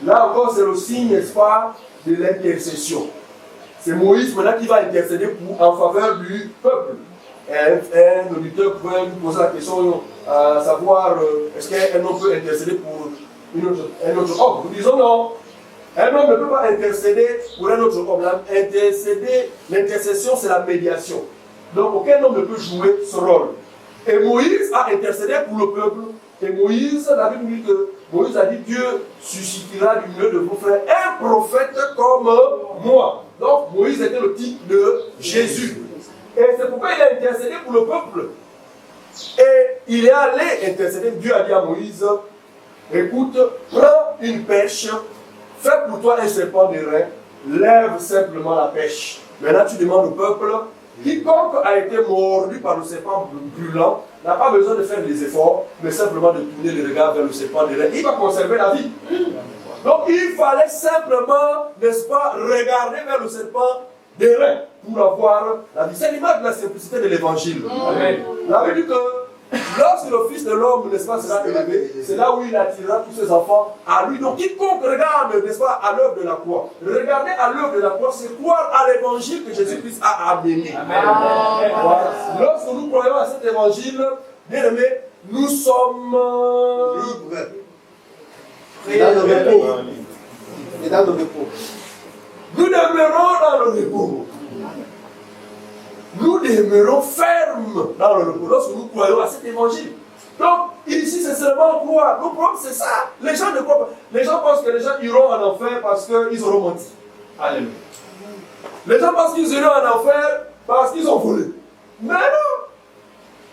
Là encore, c'est le signe, n'est-ce pas, de l'intercession. C'est Moïse maintenant qui va intercéder en faveur du peuple. Un auditeur pouvait lui poser la question, savoir, est-ce qu'un homme peut intercéder pour un autre homme? Nous disons non. Un homme ne peut pas intercéder pour un autre homme. L'intercession, c'est la médiation. Donc aucun homme ne peut jouer ce rôle. Et Moïse a intercédé pour le peuple. Et Moïse, la Bible dit que Moïse a dit, Dieu suscitera du milieu de vos frères un prophète comme moi. Donc Moïse était le type de Jésus. Et c'est pourquoi il a intercédé pour le peuple. Et il est allé intercéder. Dieu a dit à Moïse, écoute, prends une pêche, fais pour toi un serpent de rein, lève simplement la pêche. Maintenant tu demandes au peuple, quiconque a été mordu par le serpent brûlant n'a pas besoin de faire des efforts, mais simplement de tourner le regard vers le serpent de rein. Il va conserver la vie. Donc il fallait simplement, n'est-ce pas, regarder vers le serpent de rein pour avoir la vie. C'est l'image de la simplicité de l'évangile. Amen. La Bible dit que lorsque le Fils de l'homme, n'est-ce pas, sera élevé, c'est là où il attirera tous ses enfants à lui. Donc quiconque regarde, n'est-ce pas, à l'œuvre de la croix. Regarder à l'œuvre de la croix, c'est croire à l'évangile que Jésus-Christ a amené. Amen. Voilà. Lorsque nous croyons à cet évangile, bien aimé, nous sommes libres. Et dans le repos. Et dans le repos. Nous demeurons dans le repos. Nous demeurons fermes dans le repos lorsque nous croyons à cet évangile. Donc, ici, c'est seulement croire. Le problème, c'est ça. Les gens ne croient pas. Les gens pensent que les gens iront en enfer parce qu'ils auront menti. Alléluia. Les gens pensent qu'ils iront en enfer parce qu'ils ont volé. Mais non.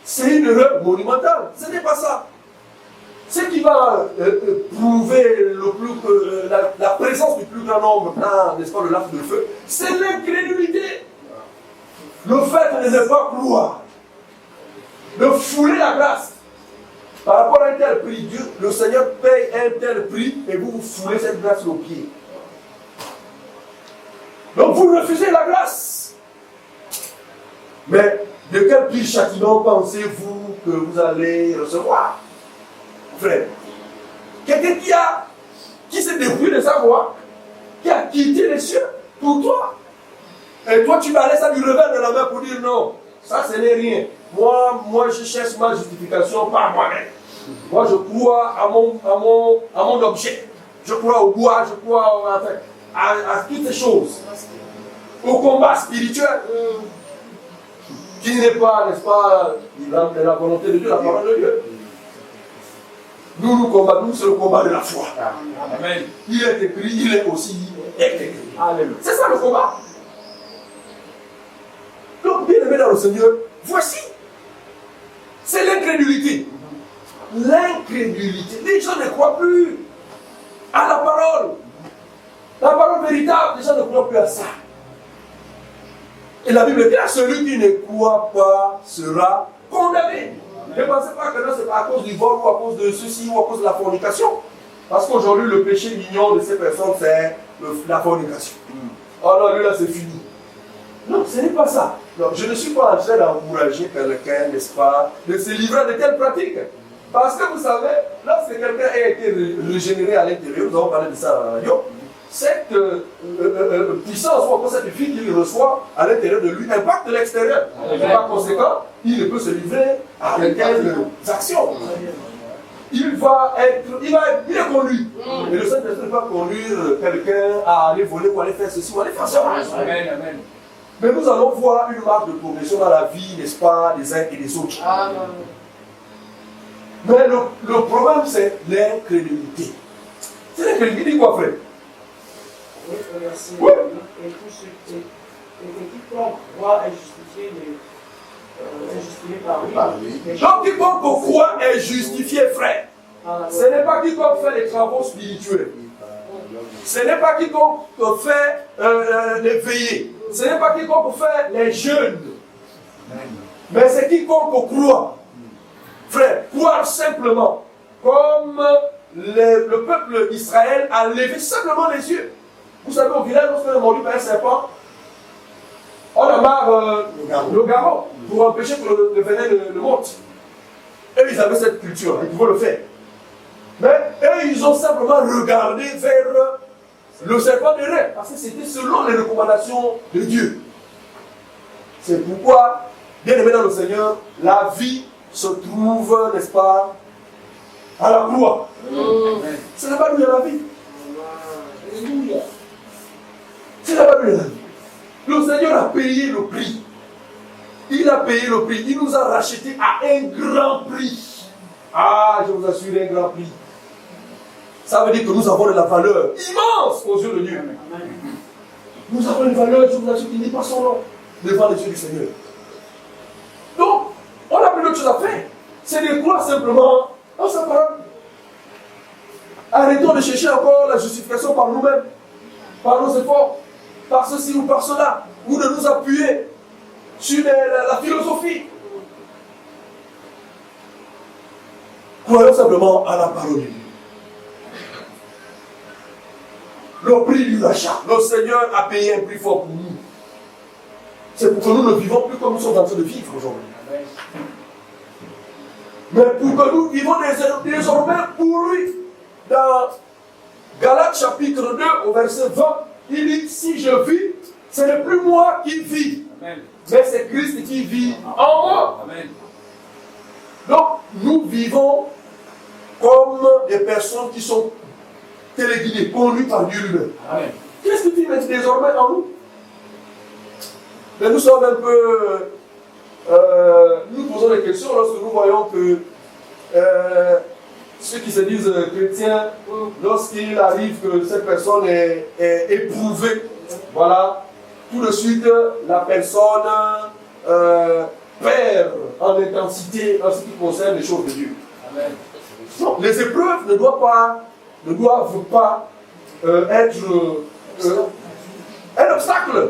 C'est une erreur monumentale. Ce n'est pas ça. Ce qui va prouver la présence du plus grand nombre dans, n'est-ce pas, le lac de feu, c'est l'incrédulité. Le fait de ne pas croire, de fouler la grâce. Par rapport à un tel prix, Dieu, le Seigneur paye un tel prix et vous foulez cette grâce au pied. Donc vous refusez la grâce. Mais de quel pire châtiment pensez-vous que vous allez recevoir? Frère, quelqu'un qui s'est dépouillé de sa voix, qui a quitté les cieux pour toi. Et toi, tu vas aller ça du revers de la main pour dire non. Ça, ce n'est rien. Moi, je cherche ma justification par moi-même. Moi, je crois à mon objet. Je crois au bois, je crois à toutes ces choses. Au combat spirituel. Qui n'est pas, n'est-ce pas, la volonté de Dieu, la parole de Dieu. Nous combattons, c'est le combat de la foi. Amen. Il est écrit, il est aussi écrit. Amen. C'est ça le combat. Donc, bien aimé dans le Seigneur, voici. C'est l'incrédulité. L'incrédulité. Les gens ne croient plus à la parole. La parole véritable, les gens ne croient plus à ça. Et la Bible dit, celui qui ne croit pas sera condamné. Ne pensez pas que non, c'est à cause du vol ou à cause de ceci ou à cause de la fornication. Parce qu'aujourd'hui, le péché mignon de ces personnes, c'est la fornication. Oh non, lui là, c'est fini. Non, ce n'est pas ça. Non, je ne suis pas en train d'encourager quelqu'un, n'est-ce pas, de se livrer de telles pratiques. Parce que vous savez, lorsque quelqu'un a été régénéré à l'intérieur, nous avons parlé de ça à la radio, cette puissance ou encore cette vie qu'il reçoit à l'intérieur de lui impacte l'extérieur. Par conséquent, il ne peut se livrer à telles actions. Il est conduit. Et le Saint-Esprit ne va pas conduire quelqu'un à aller voler ou aller faire ceci ou aller faire ça. Amen. Mais nous allons voir une marque de progression dans la vie, n'est-ce pas, des uns et des autres. Amen. Mais le problème, c'est l'incrédulité. C'est l'incrédulité, quoi, frère? Oui. Et quiconque croit est justifié par lui. Donc quiconque croit est justifié, frère. Ce n'est pas quiconque fait les travaux spirituels. Ce n'est pas quiconque fait les veillées. Ce n'est pas quiconque fait les jeûnes. Mais c'est quiconque croit. Frère, croire simplement. Comme le peuple d'Israël a levé simplement les yeux. Vous savez, au village, lorsqu'on est mordu par un serpent, on amarre le garrot pour empêcher que le venin ne monte. Et ils avaient cette culture, ils pouvaient le faire. Mais eux, ils ont simplement regardé vers le serpent de Ré, parce que c'était selon les recommandations de Dieu. C'est pourquoi, bien aimé dans le Seigneur, la vie se trouve, n'est-ce pas, à la croix. C'est là-bas où il y a la vie. C'est là-bas où il y a la vie. Le Seigneur a payé le prix. Il a payé le prix. Il nous a rachetés à un grand prix. Ah, je vous assure, un grand prix. Ça veut dire que nous avons de la valeur immense aux yeux de Dieu. Nous avons une valeur, je vous assure, qui n'est pas son nom devant les yeux du Seigneur. Donc, on n'a plus d'autre chose à faire. C'est de croire simplement en sa parole. Arrêtons de chercher encore la justification par nous-mêmes, par nos efforts, par ceci ou par cela, ou de nous appuyer sur la philosophie. Croyons simplement à la parole de Dieu. Le prix du rachat. Le Seigneur a payé un prix fort pour nous. C'est pour que nous ne vivons plus comme nous sommes en train de vivre aujourd'hui. Mais pour que nous vivons désormais pour lui. Dans Galates chapitre 2 au verset 20, il dit, si je vis, ce n'est plus moi qui vis. Amen. Mais c'est Christ qui vit en moi. Amen. Donc, nous vivons comme des personnes qui sont téléguidées, conduites par Dieu lui-même. Qu'est-ce que tu mets désormais en nous? Mais nous sommes un peu... nous posons des questions lorsque nous voyons que ceux qui se disent chrétiens, lorsqu'il arrive que cette personne est éprouvée, voilà, tout de suite la personne perd en intensité en ce qui concerne les choses de Dieu. Amen. Non, les épreuves ne doivent pas être un obstacle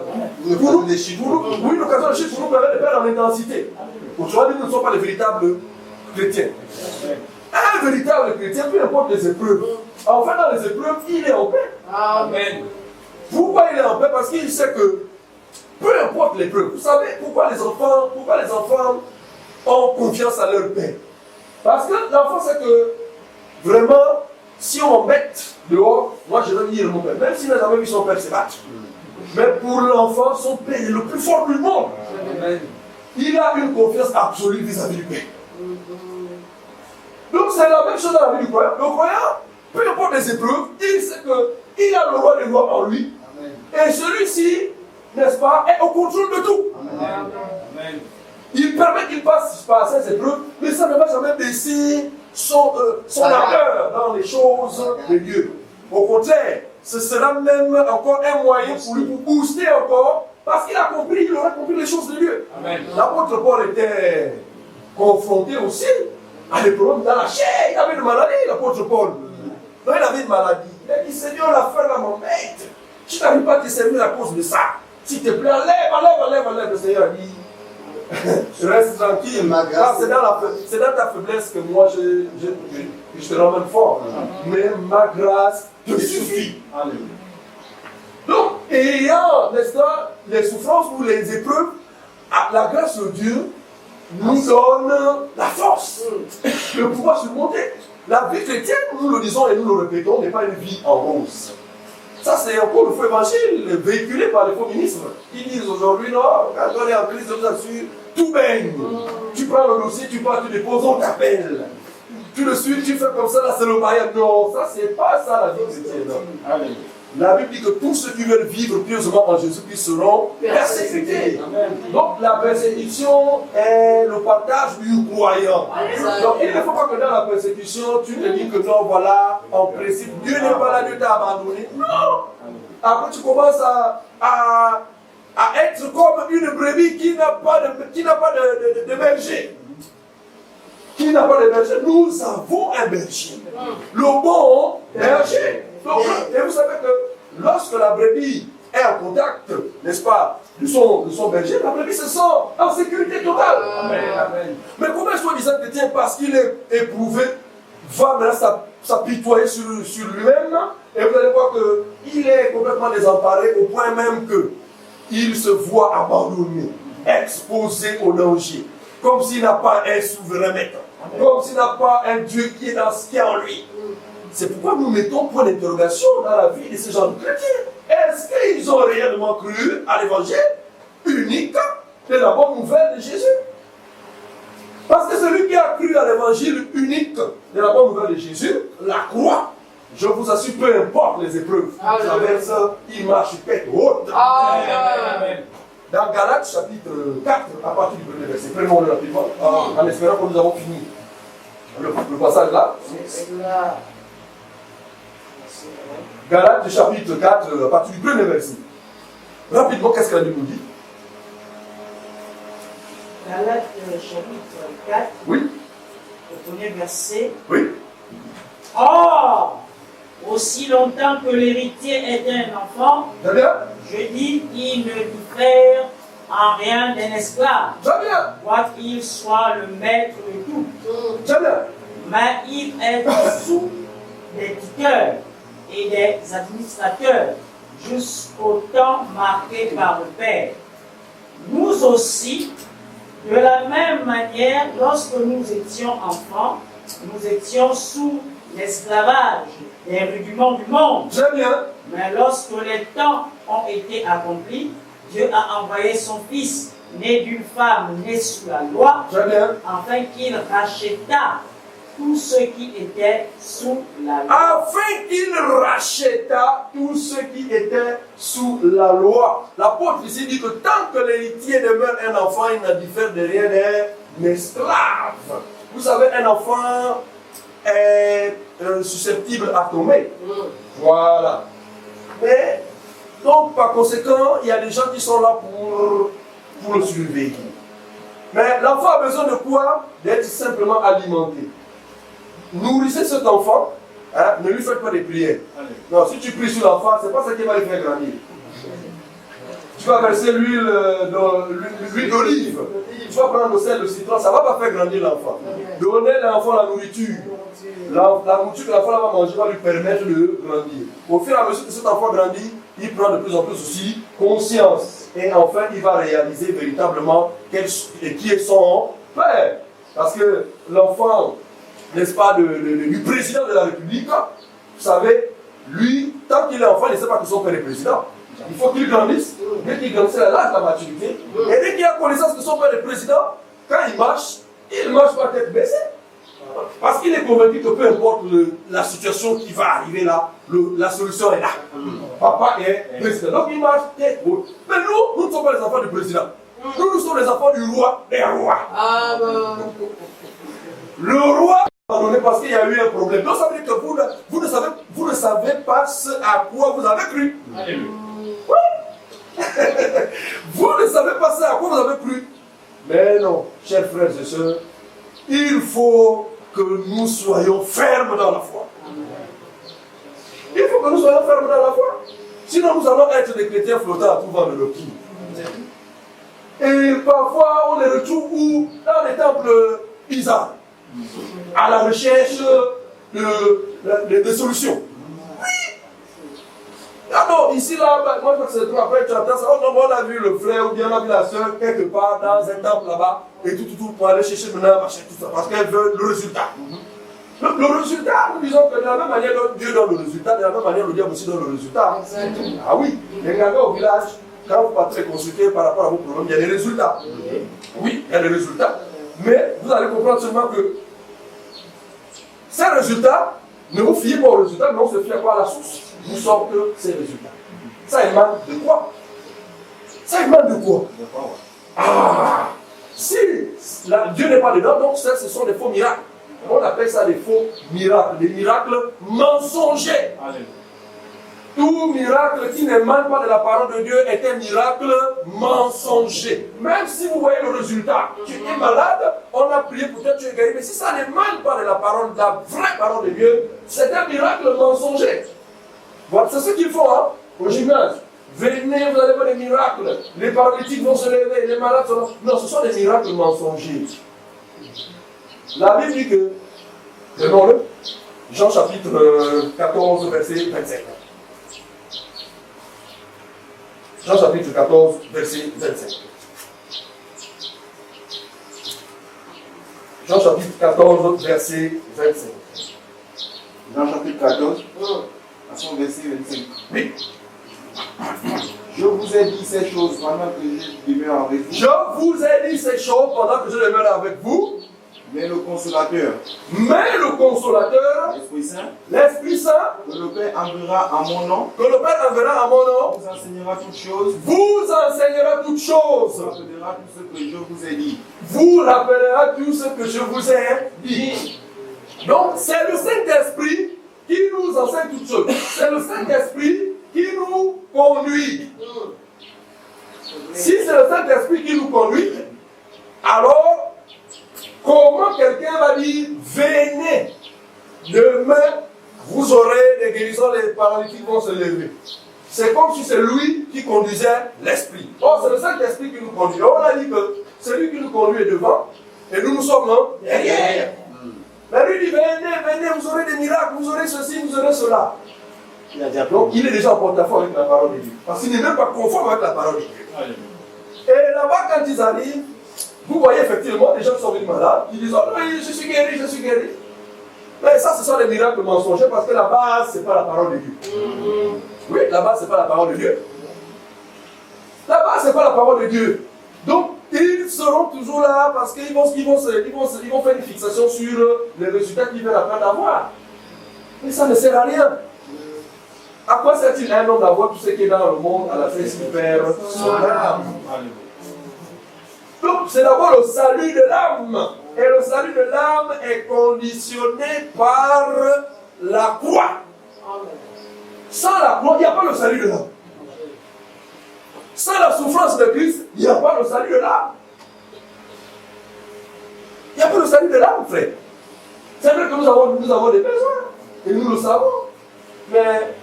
pour nous, oui, une occasion de chute pour nous permettre de perdre en intensité. Aujourd'hui, nous ne sommes pas les véritables chrétiens. Un véritable chrétien, peu importe les épreuves, en fait, dans les épreuves, il est en paix. Amen. Pourquoi il est en paix? Parce qu'il sait que peu importe l'épreuve, vous savez pourquoi les enfants ont confiance à leur père? Parce que l'enfant sait que vraiment, si on m'embête dehors, moi je vais dire mon père, même s'il n'a jamais vu son père se battre. Mais pour l'enfant, son père est le plus fort du monde. Il a une confiance absolue vis-à-vis du père. Donc c'est la même chose dans la vie du croyant. Le croyant, peu importe les épreuves, il sait qu'il a le roi des rois en lui. Et celui-ci, n'est-ce pas, est au contrôle de tout. Amen. Il permet qu'il passe par ces épreuves, mais ça ne va jamais baisser son ardeur dans les choses de Dieu. Au contraire, ce sera même encore un moyen pour lui pour booster encore, parce qu'il a compris, il aura compris les choses de Dieu. L'apôtre Paul était confronté aussi à des problèmes dans la chair. Il avait une maladie, l'apôtre Paul. Donc il avait une maladie. Il a dit, Seigneur, l'affaire là m'embête. Je n'arrive pas à te servir à cause de ça. S'il te plaît, enlève. Le Seigneur a dit, reste tranquille. C'est dans ta faiblesse que moi je te rends même fort. Mais ma grâce te suffit. Donc, ayant, n'est-ce pas, les souffrances ou les épreuves, la grâce de Dieu nous donne la force de pouvoir surmonter. La vie chrétienne, nous le disons et nous le répétons, n'est pas une vie en rose. Ça, c'est encore le faux évangile véhiculé par les faux ministres. Ils disent aujourd'hui, non, quand on est en crise, je vous assure, tout baigne. Tu prends le dossier, tu pars, tu déposes, on t'appelle. Tu le suis, tu fais comme ça, là, c'est le mariage. Non, ça, c'est pas ça la vie chrétienne. Amen. La Bible dit que tous ceux qui veulent vivre pieusement en Jésus-Christ seront persécutés. Donc la persécution est le partage du croyant. Donc il ne faut pas que dans la persécution, tu te dis que non, voilà, en principe, Dieu n'est pas là, Dieu t'a abandonné. Non. Après tu commences à être comme une brebis qui n'a pas de berger. Qui n'a pas de berger. Nous avons un berger. Le bon berger. Donc, et vous savez que lorsque la brebis est en contact, n'est-ce pas, de son berger, la brebis se sent en sécurité totale. Amen. Mais comment est-ce qu'on dit ça, chrétien, parce qu'il est éprouvé, va maintenant s'apitoyer sur lui-même, et vous allez voir qu'il est complètement désemparé au point même qu'il se voit abandonné, exposé au danger, comme s'il n'a pas un souverain maître, comme s'il n'a pas un Dieu qui est en lui. C'est pourquoi nous mettons point d'interrogation dans la vie de ces gens de chrétiens. Est-ce qu'ils ont réellement cru à l'évangile unique de la bonne nouvelle de Jésus? Parce que celui qui a cru à l'évangile unique de la bonne nouvelle de Jésus, la croix, je vous assure, peu importe les épreuves, traverse, il marche tête haute. Amen. Dans Galates chapitre 4, à partir du premier verset, prenons-le rapidement, en espérant que nous avons fini le passage là. Galates chapitre 4, à partir du premier verset. Rapidement, qu'est-ce que la Bible nous dit? Galates chapitre 4, oui. Le premier verset. Oui. Or, aussi longtemps que l'héritier est un enfant, je dis qu'il ne diffère en rien d'un esclave, quoiqu'il soit le maître de tout. Mais il est sous des tuteurs et des administrateurs jusqu'au temps marqué par le Père. Nous aussi, de la même manière, lorsque nous étions enfants, nous étions sous l'esclavage des rudiments du monde. Mais lorsque les temps ont été accomplis, Dieu a envoyé son Fils, né d'une femme née sous la loi, afin qu'il racheta tout ce qui était sous la loi. Afin qu'il racheta tout ce qui était sous la loi. L'apôtre ici dit que tant que l'héritier demeure un enfant, il ne diffère de rien d'un esclave. Vous savez, un enfant est susceptible à tomber. Voilà. Mais, donc, par conséquent, il y a des gens qui sont là pour le surveiller. Mais l'enfant a besoin de quoi? D'être simplement alimenté. Nourrissez cet enfant, hein, ne lui faites pas des prières. Non, si tu pries sur l'enfant, ce n'est pas ça qui va le faire grandir. Tu vas verser l'huile d'olive, tu vas prendre le sel, le citron, ça ne va pas faire grandir l'enfant. Donnez à l'enfant la nourriture. La nourriture que l'enfant va manger va lui permettre de grandir. Au fur et à mesure que cet enfant grandit, il prend de plus en plus aussi conscience. Et enfin, il va réaliser véritablement qui est son père. Parce que l'enfant, n'est-ce pas, du président de la République, vous savez, lui, tant qu'il est enfant, il ne sait pas que son père est président. Il faut qu'il grandisse. Dès qu'il grandit, c'est l'âge de la maturité. Et dès qu'il a connaissance que son père est président, quand il marche pas tête baissée. Parce qu'il est convaincu que peu importe la situation qui va arriver là, la solution est là. Papa est président. Donc il marche tête haute. Mais nous ne sommes pas les enfants du président. Nous sommes les enfants du roi des rois. Le roi a abandonné parce qu'il y a eu un problème. Donc ça veut dire que vous ne savez pas ce à quoi vous avez cru. Oui. Vous ne savez pas ce à quoi vous avez cru. Mais non, chers frères et sœurs, il faut que nous soyons fermes dans la foi. Il faut que nous soyons fermes dans la foi. Sinon, nous allons être des chrétiens flottants à tout vent de nos pieds. Et parfois, on les retrouve où? Dans les temples bizarres, à la recherche de solutions. Oui. Ah non, ici, là, moi je crois que c'est toi, après tu entends ça, oh non, on a vu le frère ou bien on a vu la soeur quelque part dans un temple là-bas, et tout, pour aller chercher maintenant, machin, tout ça, parce qu'elle veut le résultat. Le résultat, nous disons que de la même manière dont Dieu donne le résultat, de la même manière le diable aussi donne le résultat. Exactement. Ah oui, les gars au village, quand vous partez consulter par rapport à vos problèmes, il y a des résultats. Oui, il y a des résultats. Mais vous allez comprendre seulement que ces résultats, ne vous fiez pas aux résultats, mais on se fie pas à la source. Nous sommes que ces résultats. Ça émane de quoi? Ça émane de quoi? Ah! Si Dieu n'est pas dedans, donc ce sont des faux miracles. On appelle ça des faux miracles, des miracles mensongers. Tout miracle qui n'émane pas de la parole de Dieu est un miracle mensonger. Même si vous voyez le résultat, tu es malade, on a prié pour toi, tu es guéri, mais si ça n'émane pas de la parole, de la vraie parole de Dieu, c'est un miracle mensonger. Voilà, c'est ce qu'ils font hein, au gymnase. Venez, vous allez voir des miracles. Les paralytiques vont se lever, les malades sont là. Non, ce sont des miracles mensongers. La Bible dit que, prenons-le, Jean chapitre 14, verset 25. Jean chapitre 14, verset 25. Jean chapitre 14, verset 25. Jean chapitre 14, à son verset 25. Oui. Je vous ai dit ces choses pendant que je demeure avec vous. Je vous ai dit ces choses pendant que je demeure avec vous. Mais le consolateur, l'Esprit Saint, que le Père enverra en mon nom, vous enseignera toutes choses, vous enseignera toutes choses, vous rappellera tout ce que je vous ai dit. vous rappellera tout ce que je vous ai dit. Donc c'est le Saint-Esprit qui nous enseigne toutes choses. C'est le Saint-Esprit qui nous conduit. Si c'est le Saint-Esprit qui nous conduit, alors comment quelqu'un va dire venez, demain vous aurez des guérisons, les paralytiques vont se lever. C'est comme si c'est lui qui conduisait l'esprit. Or c'est le Saint-Esprit qui nous conduit. On a dit que celui qui nous conduit est devant et nous sommes derrière. Mais lui dit venez, vous aurez des miracles, vous aurez ceci, vous aurez cela. Donc il est déjà en porte-à-faux avec la parole de Dieu. Parce qu'il n'est même pas conforme avec la parole de Dieu. Et là-bas quand ils arrivent, vous voyez effectivement des gens qui sont venus malades, ils disent oh oui, je suis guéri, je suis guéri. Mais ça, ce sont des miracles mensongers parce que la base, ce n'est pas la parole de Dieu. Oui, la base, ce n'est pas la parole de Dieu. La base, ce n'est pas la parole de Dieu. Donc, ils seront toujours là parce qu'ils vont faire une fixation sur les résultats qu'ils veulent après d'avoir. Mais ça ne sert à rien. À quoi sert-il un homme d'avoir tout ce qui est dans le monde à la fin s'il perd son âme? Donc, c'est d'abord le salut de l'âme. Et le salut de l'âme est conditionné par la croix. Sans la croix, il n'y a pas le salut de l'âme. Sans la souffrance de Christ, il n'y a pas le salut de l'âme. Il n'y a pas le salut de l'âme, frère. C'est vrai que nous avons des besoins. Et nous le savons. Mais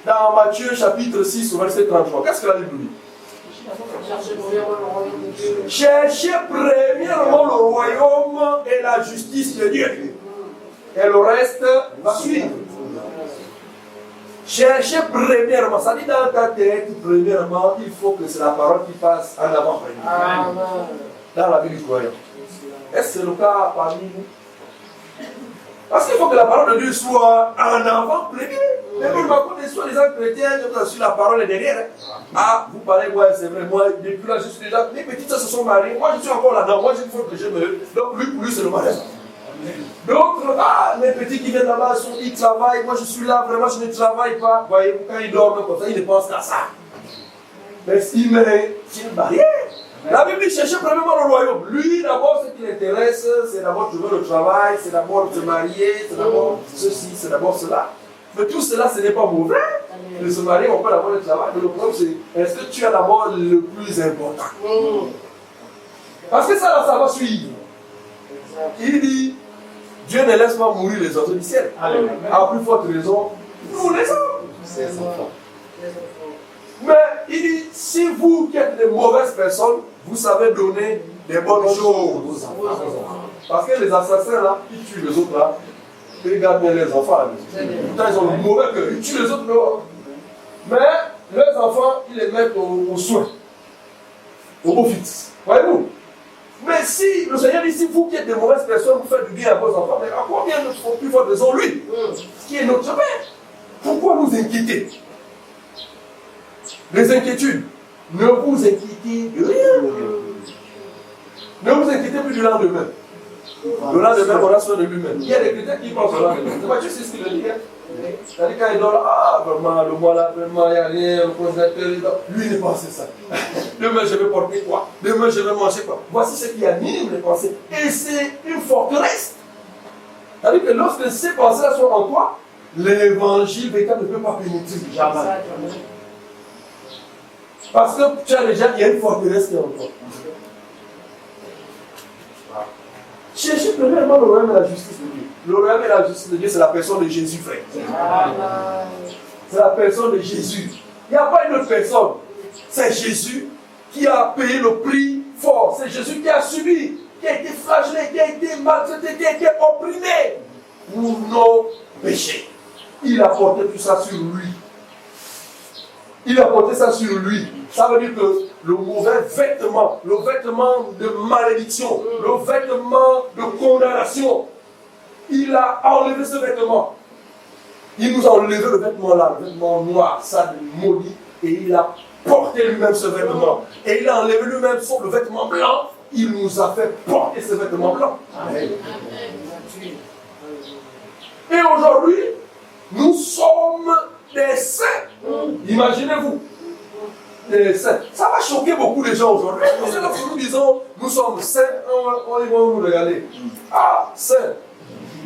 dans Matthieu chapitre 6, verset 33, qu'est-ce que la Bible dit? Cherchez premièrement le royaume et la justice de Dieu. Et le reste va suivre. Cherchez premièrement. Ça dit dans ta tête, premièrement, il faut que c'est la parole qui passe en avant. Dans la vie du croyant. Est-ce que c'est le cas parmi nous? Parce qu'il faut que la parole de Dieu soit en avant premier. Mais nous, par contre, soit soi-disant chrétien, je vous assure, la parole est derrière. Hein. Ah, vous parlez, ouais, c'est vrai, moi, depuis là, je suis déjà. Les petites sœurs se sont mariées, moi, je suis encore là-dedans. Moi, il faut que je me. Donc, lui, pour lui, c'est le mariage. D'autres, ah, mes petits qui viennent là-bas, ils travaillent, moi, je suis là, vraiment, je ne travaille pas. Vous voyez, quand ils dorment comme ça, ils ne pensent qu'à ça. Mais c'est une barrière. La Bible dit chercher premièrement le royaume. Lui, d'abord, ce qui l'intéresse, c'est d'abord trouver le travail, c'est d'abord se marier, c'est d'abord ceci, c'est d'abord cela. Mais tout cela, ce n'est pas mauvais. De se marier, on peut avoir le travail. Mais le problème, c'est est-ce que tu as d'abord le plus important? Parce que ça, là, ça va suivre. Il dit Dieu ne laisse pas mourir les autres du ciel. À plus forte raison, nous les hommes. Mais il dit, si vous qui êtes de mauvaises personnes, vous savez donner des bonnes choses. Parce que les assassins là, ils tuent les autres là, ils gardent bien les enfants. Pourtant ils ont le mauvais cœur, ils tuent les autres dehors. Mais leurs enfants, ils les mettent aux soins, au beau fixe. Voyez-vous? Mais si le Seigneur dit, si vous qui êtes de mauvaises personnes, vous faites du bien à vos enfants, mais à combien de plus forte raison lui, qui est notre Père? Pourquoi nous inquiéter? Les inquiétudes. Ne vous inquiétez de rien. Ne vous inquiétez plus du lendemain. Le lendemain, on a soin de lui-même. Il y a des chrétiens qui pensent au lendemain. Tu sais ce qu'il veut dire? C'est-à-dire quand il dort, ah, vraiment, le mois là, vraiment, il n'y a rien, le congélateur, lui, il ne pense ça. Demain, je vais porter quoi? Demain, je vais manger quoi? Voici ce qui anime les pensées. Et c'est une forteresse. C'est-à-dire que lorsque ces pensées-là sont en toi, l'évangile véritable ne peut pas pénétrer. Jamais. Parce que tu as déjà, il y a une forteresse qui est en toi. Cherchez premièrement le royaume et la justice de Dieu. Le royaume et la justice de Dieu, c'est la personne de Jésus, frère. C'est la personne de Jésus. Il n'y a pas une autre personne. C'est Jésus qui a payé le prix fort. C'est Jésus qui a subi, qui a été flagellé, qui a été maltraité, qui a été opprimé pour nos péchés. Il a porté tout ça sur lui. Il a porté ça sur lui. Ça veut dire que le mauvais vêtement, le vêtement de malédiction, le vêtement de condamnation, il a enlevé ce vêtement. Il nous a enlevé le vêtement là, le vêtement noir, ça de maudit, et il a porté lui-même ce vêtement. Et il a enlevé lui-même le vêtement blanc, il nous a fait porter ce vêtement blanc. Amen. Et aujourd'hui, nous sommes des saints. Imaginez-vous. Des saints. Ça va choquer beaucoup de gens aujourd'hui. Parce que lorsque nous disons, nous sommes saints, on va nous regarder. Ah, saints.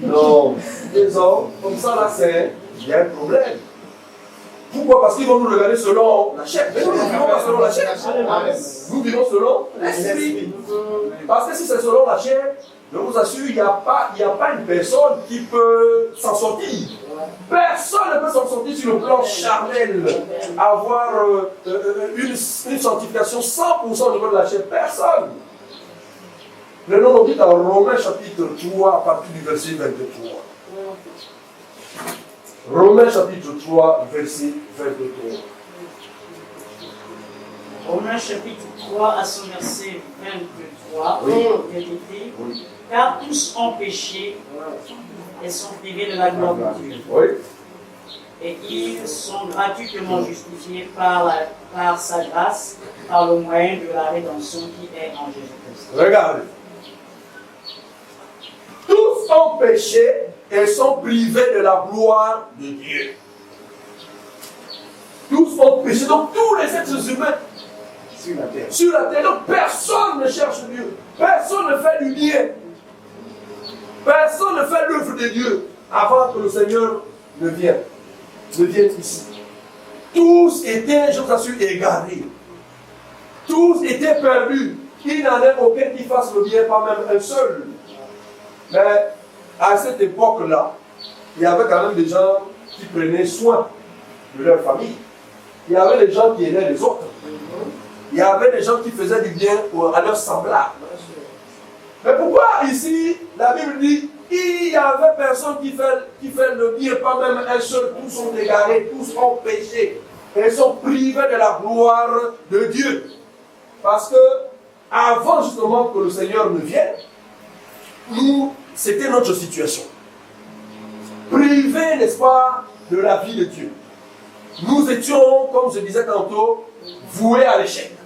Non. Les hommes, comme ça là, saints, il y a un problème. Pourquoi? Parce qu'ils vont nous regarder selon la chair. Mais nous ne vivons pas selon la chair. Nous vivons selon l'esprit. Parce que si c'est selon la chair, je vous assure, il n'y a pas une personne qui peut s'en sortir. Personne ne peut s'en sortir sur le plan charnel. Avoir une sanctification 100% au niveau de la chair. Personne. Le nom nous dit dans Romains chapitre 3, à partir du verset 23. Romains chapitre 3, verset 23. Romains chapitre 3 à son verset 23, il est écrit, car tous ont péché et sont privés de la gloire de Dieu. Oui. Et ils sont gratuitement justifiés par sa grâce, par le moyen de la rédemption qui est en Jésus-Christ. Regardez. Tous ont péché et sont privés de la gloire de Dieu. Tous ont péché, donc tous les êtres humains sur la terre. Donc personne ne cherche Dieu. Personne ne fait du bien. Personne ne fait l'œuvre de Dieu avant que le Seigneur ne vienne ici. Tous étaient, je vous assure, égarés. Tous étaient perdus. Il n'en est aucun qui fasse le bien, pas même un seul. Mais à cette époque-là, il y avait quand même des gens qui prenaient soin de leur famille. Il y avait des gens qui aidaient les autres. Il y avait des gens qui faisaient du bien à leurs semblables. Mais pourquoi ici, la Bible dit, il n'y avait personne qui fait le bien, pas même un seul, tous sont égarés, tous ont péché. Et sont privés de la gloire de Dieu. Parce que, avant justement que le Seigneur ne vienne, c'était notre situation. Privés, n'est-ce pas, de la vie de Dieu. nous étions, comme je disais tantôt, voués à l'échec.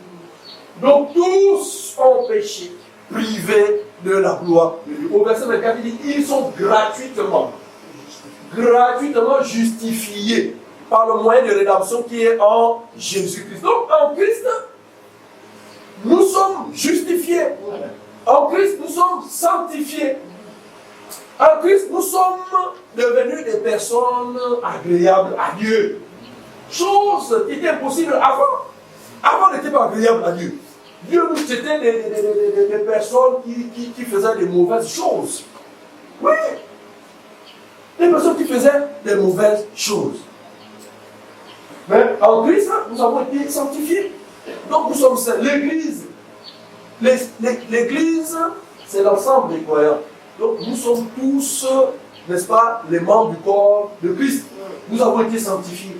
Donc tous ont péché, privés de la gloire de Dieu. Au verset 24, il dit, ils sont gratuitement justifiés par le moyen de rédemption qui est en Jésus-Christ. Donc en Christ, nous sommes justifiés. En Christ, nous sommes sanctifiés. En Christ, nous sommes devenus des personnes agréables à Dieu. Chose qui était impossible avant. Avant, on n'était pas agréable à Dieu. Dieu nous jetait des personnes qui faisaient des mauvaises choses. Oui. Des personnes qui faisaient des mauvaises choses. Mais en Christ, nous avons été sanctifiés. Donc nous sommes saints. L'Église, c'est l'ensemble des croyants. Donc nous sommes tous, n'est-ce pas, les membres du corps de Christ. Nous avons été sanctifiés.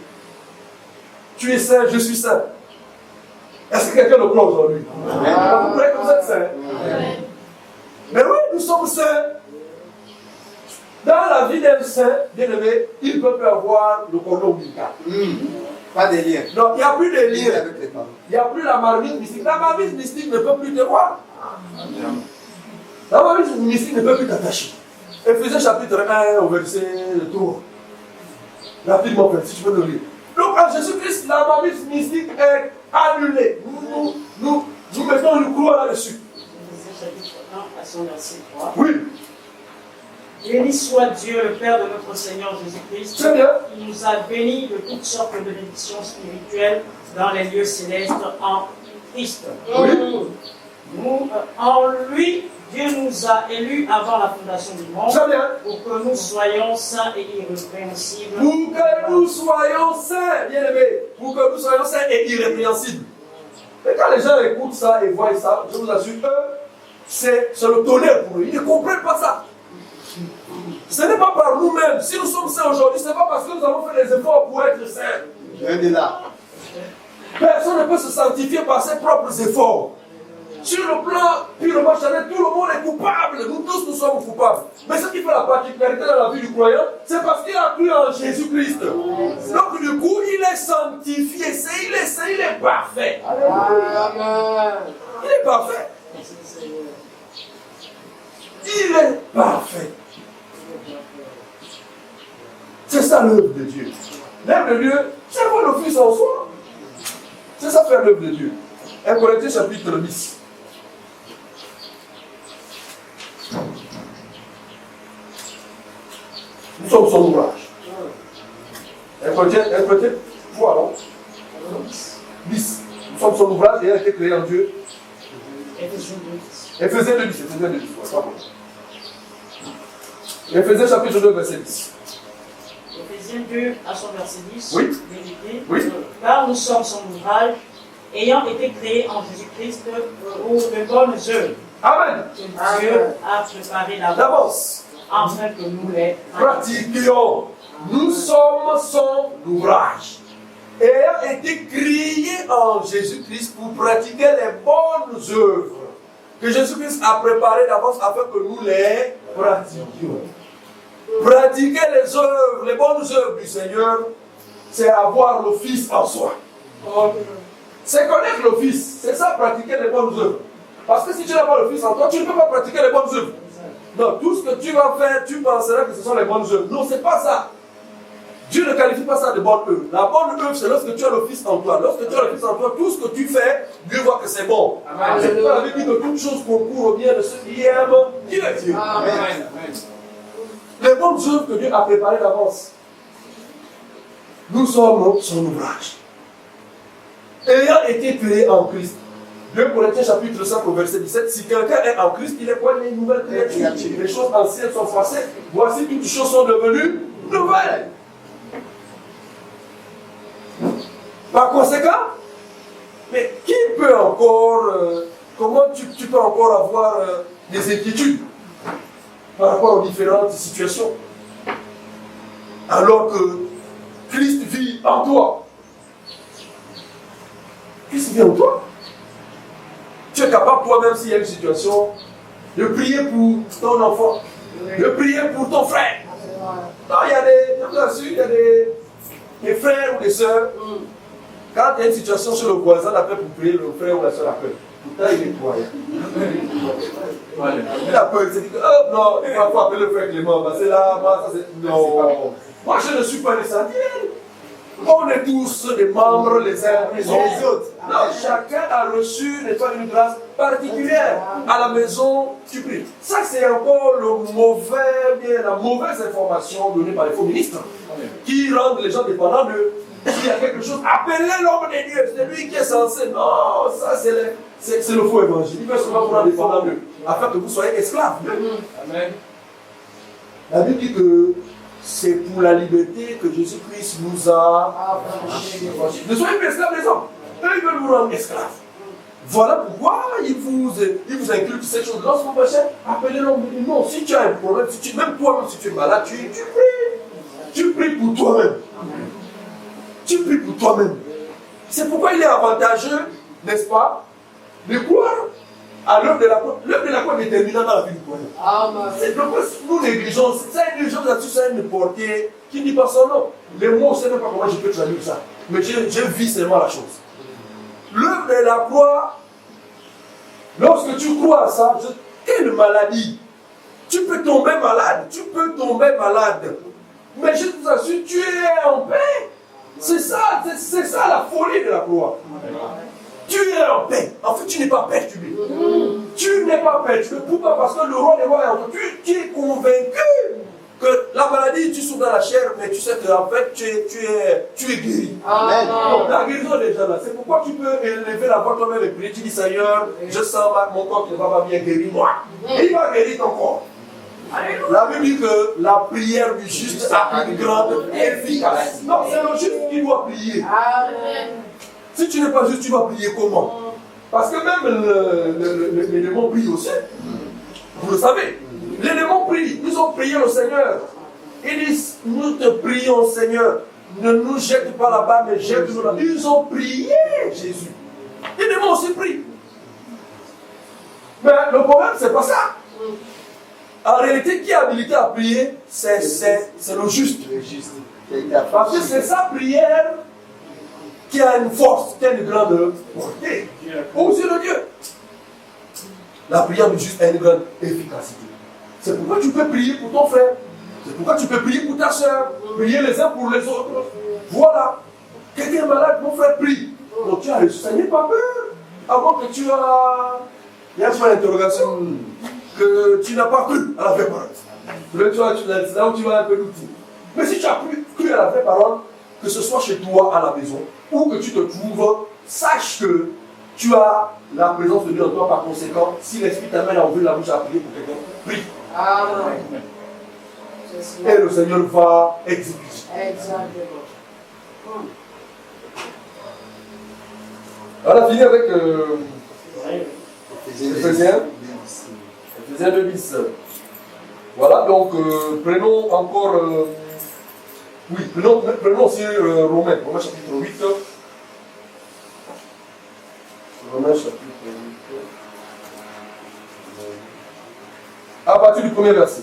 Tu es saint, je suis saint. Est-ce que quelqu'un le croit aujourd'hui? Vous croyez que vous êtes saint? Mais oui, nous sommes saints. Dans la vie d'un saint, bien aimé, il peut plus avoir le cordon ombilical. Pas de lien. Donc il n'y a plus de lien. Il n'y a plus la marmite mystique. La marmite mystique ne peut plus te voir. La marmite mystique ne peut plus t'attacher. Éphésiens chapitre 1 au verset 3. Rapidement, si tu peux le lire. Donc en Jésus-Christ, la marmite mystique est annulée. Nous mettons une croix là-dessus. Chapitre 1 à son verset 3. Oui. Béni soit Dieu, le Père de notre Seigneur Jésus-Christ, Très bien. qui nous a bénis de toutes sortes de bénédictions spirituelles dans les lieux célestes en Christ. Oui. En lui, Dieu nous a élus avant la fondation du monde Très bien. pour que nous soyons saints et irrépréhensibles. Pour que nous soyons saints, bien-aimés. Pour que nous soyons saints et irrépréhensibles. Et quand les gens écoutent ça et voient ça, je vous assure, eux, c'est le tonnerre pour eux. Ils ne comprennent pas ça. Ce n'est pas par nous-mêmes. Si nous sommes saints aujourd'hui, ce n'est pas parce que nous avons fait des efforts pour être saints. Personne ne peut se sanctifier par ses propres efforts. Sur le plan purement charnel, tout le monde est coupable. Nous tous, nous sommes coupables. Mais ce qui fait la particularité dans la vie du croyant, c'est parce qu'il a cru en Jésus-Christ. Donc du coup, il est sanctifié. Il est saint, il est parfait. Il est parfait. Il est parfait. C'est ça l'œuvre de Dieu. L'œuvre de Dieu, c'est voir le Fils en soi. C'est ça faire l'œuvre de Dieu. 1 Corinthiens chapitre 10. Nous sommes son ouvrage. 1 Corinthiens, voilà. 10. Nous sommes son ouvrage et il a été créé en Dieu. Éphésiens 2, 10. Éphésiens chapitre 2, verset 10. Éphésiens 2 à son verset 10. Oui. Méditez. Oui. Car nous sommes son ouvrage, ayant été créés en Jésus-Christ pour de bonnes œuvres. Amen. Que Dieu a préparé D'avance. afin que nous les Pratiquions. Nous sommes son ouvrage. Ayant été créés en Jésus-Christ pour pratiquer les bonnes œuvres que Jésus-Christ a préparées d'avance afin que nous les pratiquions. Pratiquer les œuvres, les bonnes œuvres du Seigneur, c'est avoir le Fils en soi. C'est connaître le Fils. C'est ça, pratiquer les bonnes œuvres. Parce que si tu n'as pas le Fils en toi, tu ne peux pas pratiquer les bonnes œuvres. Non, tout ce que tu vas faire, tu penseras que ce sont les bonnes œuvres. Non, ce n'est pas ça. Dieu ne qualifie pas ça de bonne œuvre. La bonne œuvre, c'est lorsque tu as le Fils en toi. Lorsque tu as le Fils en toi, tout ce que tu fais, Dieu voit que c'est bon. C'est pourquoi la Bible dit que toutes choses concourent au bien de ceux qui aiment Dieu. Amen. Les bonnes œuvres que Dieu a préparées d'avance. Nous sommes son ouvrage. Ayant été créés en Christ. 2 Corinthiens chapitre 5 au verset 17. Si quelqu'un est en Christ, il est quoi? Une nouvelle créature. Les choses anciennes sont passées. Voici toutes les choses sont devenues nouvelles. Par conséquent, mais qui peut encore, comment tu peux encore avoir des inquiétudes par rapport aux différentes situations alors que Christ vit en toi? Christ vit en toi. Tu es capable toi-même, s'il y a une situation, de prier pour ton enfant, de prier pour ton frère. Non, il y a des, je vous assure, il y a des frères ou des sœurs, quand il y a une situation sur le voisin, appelle pour prier, le frère ou la sœur appelle. Pourtant, il est croyant. Il a peur, il s'est dit que, oh non, il faut appeler le frère Clément, parce que là, moi, ça c'est. Non. Moi, je ne suis pas des sentinelles. On est tous des membres les uns les autres. Non, chacun a reçu une grâce particulière. À la maison, tu pries. Ça, c'est encore la mauvaise information donnée par les faux ministres qui rendent les gens dépendants d'eux. S'il y a quelque chose, appelez l'homme de Dieu, c'est lui qui est censé. Non, ça c'est le faux évangile. Il veut seulement vous rendre dépendants d'eux, afin que vous soyez esclaves. Amen. La Bible dit que c'est pour la liberté que Jésus-Christ nous a. Ne soyez pas esclaves des hommes. Eux, ils veulent vous rendre esclaves. Voilà pourquoi il vous inculque cette chose. Lorsque vous péchez, appelez l'homme de Dieu. Non, si tu as un problème, même toi-même, si tu es malade, tu pries. Tu pries pour toi-même. Tu pries pour toi-même. C'est pourquoi il est avantageux, n'est-ce pas, de croire à l'œuvre de la croix. L'œuvre de la croix est déterminante dans la vie du croyant. C'est pourquoi nous négligeons. C'est une négligence là-dessus, c'est une portée qui ne dit pas son nom. Les mots, je ne sais même pas comment je peux traduire ça. Mais je vis seulement la chose. L'œuvre de la croix, lorsque tu crois à ça, quelle maladie. Tu peux tomber malade. Mais je vous assure, tu es en paix. C'est ça la folie de la croix. Tu es en paix. En fait, tu n'es pas perturbé. Tu n'es pas perturbé. Pourquoi? Parce que le roi des rois est en toi. Tu es convaincu que la maladie, tu souffres dans la chair, mais tu sais qu'en fait, tu es guéri. Amen. La guérison est déjà là. C'est pourquoi tu peux élever la voix toi-même et prier. Tu dis, Seigneur, je sens mon corps qui ne va pas bien guérir moi. Et il va guérir ton corps. La Bible dit que la prière du juste a une grande efficacité. Non, c'est le juste qui doit prier. Amen. Si tu n'es pas juste, tu vas prier comment? Parce que même les démons prient aussi. Vous le savez. Les démons prient. Ils ont prié le Seigneur. Ils disent, nous te prions Seigneur. Ne nous jette pas là-bas, mais jette-nous là. Ils ont prié Jésus. Les démons aussi prient. Mais le problème, c'est pas ça. En réalité, qui est habilité à prier, c'est le juste. Parce que c'est sa prière qui a une force, qui a une grande portée aux yeux de Dieu. La prière du juste a une grande efficacité. C'est pourquoi tu peux prier pour ton frère. C'est pourquoi tu peux prier pour ta soeur. Prier les uns pour les autres. Voilà. Quelqu'un est malade, mon frère prie. Donc tu as reçu, ça n'est pas peur. Avant que tu as. Il y a une interrogation. Que tu n'as pas cru à la vraie parole. C'est là où tu vas un peu douter. Mais si tu as cru à la vraie parole, que ce soit chez toi à la maison, où que tu te trouves, sache que tu as la présence de Dieu en toi. Par conséquent, si l'Esprit t'amène à ouvrir la bouche à prier pour quelqu'un, prie. Amen. Et le Seigneur va exécuter. Exactement. On a fini avec Éphésiens 2:10. Voilà, donc prenons encore. Oui, prenons aussi Romains chapitre 8. Romains chapitre 8. À partir du premier verset.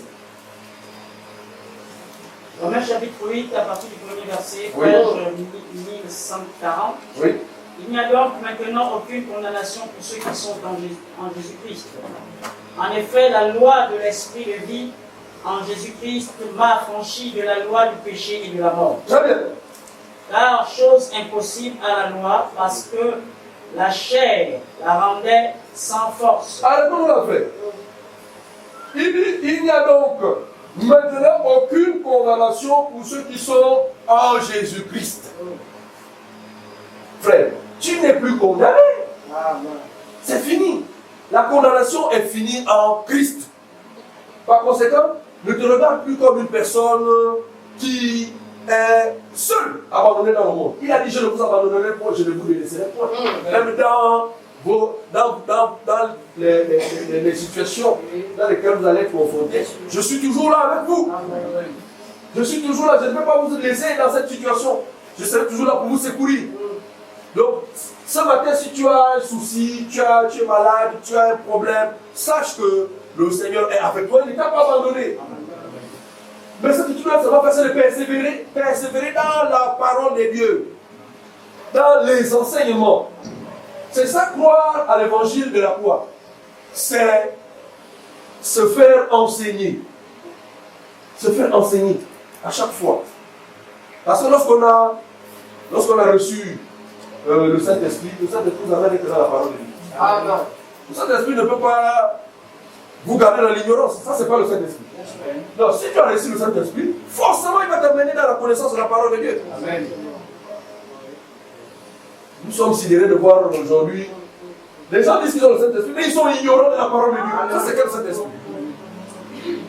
Romains chapitre 8, à partir du premier verset, oui. page 1140. Oui. Il n'y a donc maintenant aucune condamnation pour ceux qui sont en Jésus-Christ. En effet, la loi de l'esprit de vie en Jésus-Christ m'a affranchi de la loi du péché et de la mort. Car chose impossible à la loi, parce que la chair la rendait sans force. Arrêtons la fait. Il n'y a donc maintenant aucune condamnation pour ceux qui sont en Jésus-Christ. Frère, tu n'es plus condamné. C'est fini. La condamnation est finie en Christ. Par conséquent, ne te regarde plus comme une personne qui est seule, abandonnée dans le monde. Il a dit, je ne vous abandonnerai point, je ne vous laisserai point. Même dans les situations dans lesquelles vous allez être confrontés, je suis toujours là avec vous. Je suis toujours là, je ne vais pas vous laisser dans cette situation. Je serai toujours là pour vous secourir. Donc, ce matin, si tu as un souci, tu es malade, tu as un problème, sache que le Seigneur est avec toi, il ne t'a pas abandonné. Mais ce que tu dois savoir, c'est de persévérer, persévérer dans la parole de Dieu, dans les enseignements. C'est ça, croire à l'évangile de la foi. C'est se faire enseigner. Se faire enseigner à chaque fois. Parce que lorsqu'on a reçu le Saint-Esprit nous amène être dans la parole de Dieu. Amen. Le Saint-Esprit ne peut pas vous garder dans l'ignorance. Ça, c'est pas le Saint-Esprit. Non, si tu as reçu le Saint-Esprit, forcément, il va t'amener dans la connaissance de la parole de Dieu. Amen. Nous sommes sidérés de voir aujourd'hui. Les gens disent qu'ils ont le Saint-Esprit, mais ils sont ignorants de la parole de Dieu. Ça, c'est quel Saint-Esprit?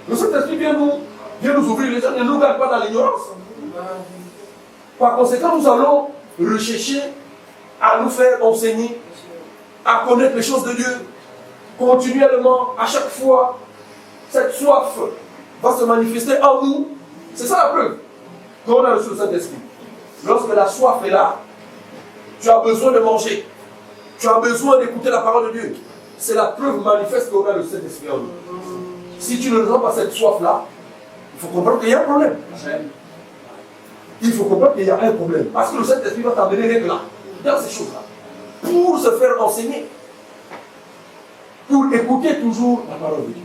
Le Saint-Esprit vient nous ouvrir les gens, ne nous garde pas dans l'ignorance. Par conséquent, nous allons rechercher à nous faire enseigner, à connaître les choses de Dieu, continuellement, à chaque fois. Cette soif va se manifester en nous. C'est ça la preuve qu'on a reçu le Saint-Esprit. Lorsque la soif est là, tu as besoin de manger. Tu as besoin d'écouter la parole de Dieu. C'est la preuve manifeste qu'on a le Saint-Esprit en nous. Si tu ne ressens pas cette soif-là, il faut comprendre qu'il y a un problème. Il faut comprendre qu'il y a un problème. Parce que le Saint-Esprit va t'amener là, dans ces choses-là, pour se faire enseigner, pour écouter toujours la parole de Dieu.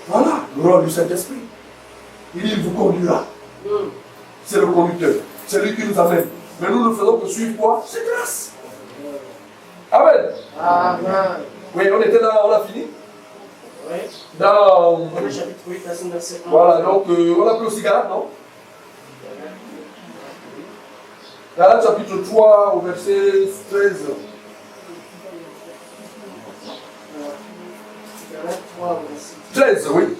Voilà le rôle du Saint-Esprit. Il vous conduira. C'est le conducteur. C'est lui qui nous amène. Mais nous ne faisons que suivre quoi? C'est grâce. Amen. Amen. Oui, on était là, on a fini. Oui. Dans Le chapitre 8, verset 1. voilà, donc on a pris aussi Galates, non? Galates chapitre 3 au verset 13. Galates 3, verset 13, oui.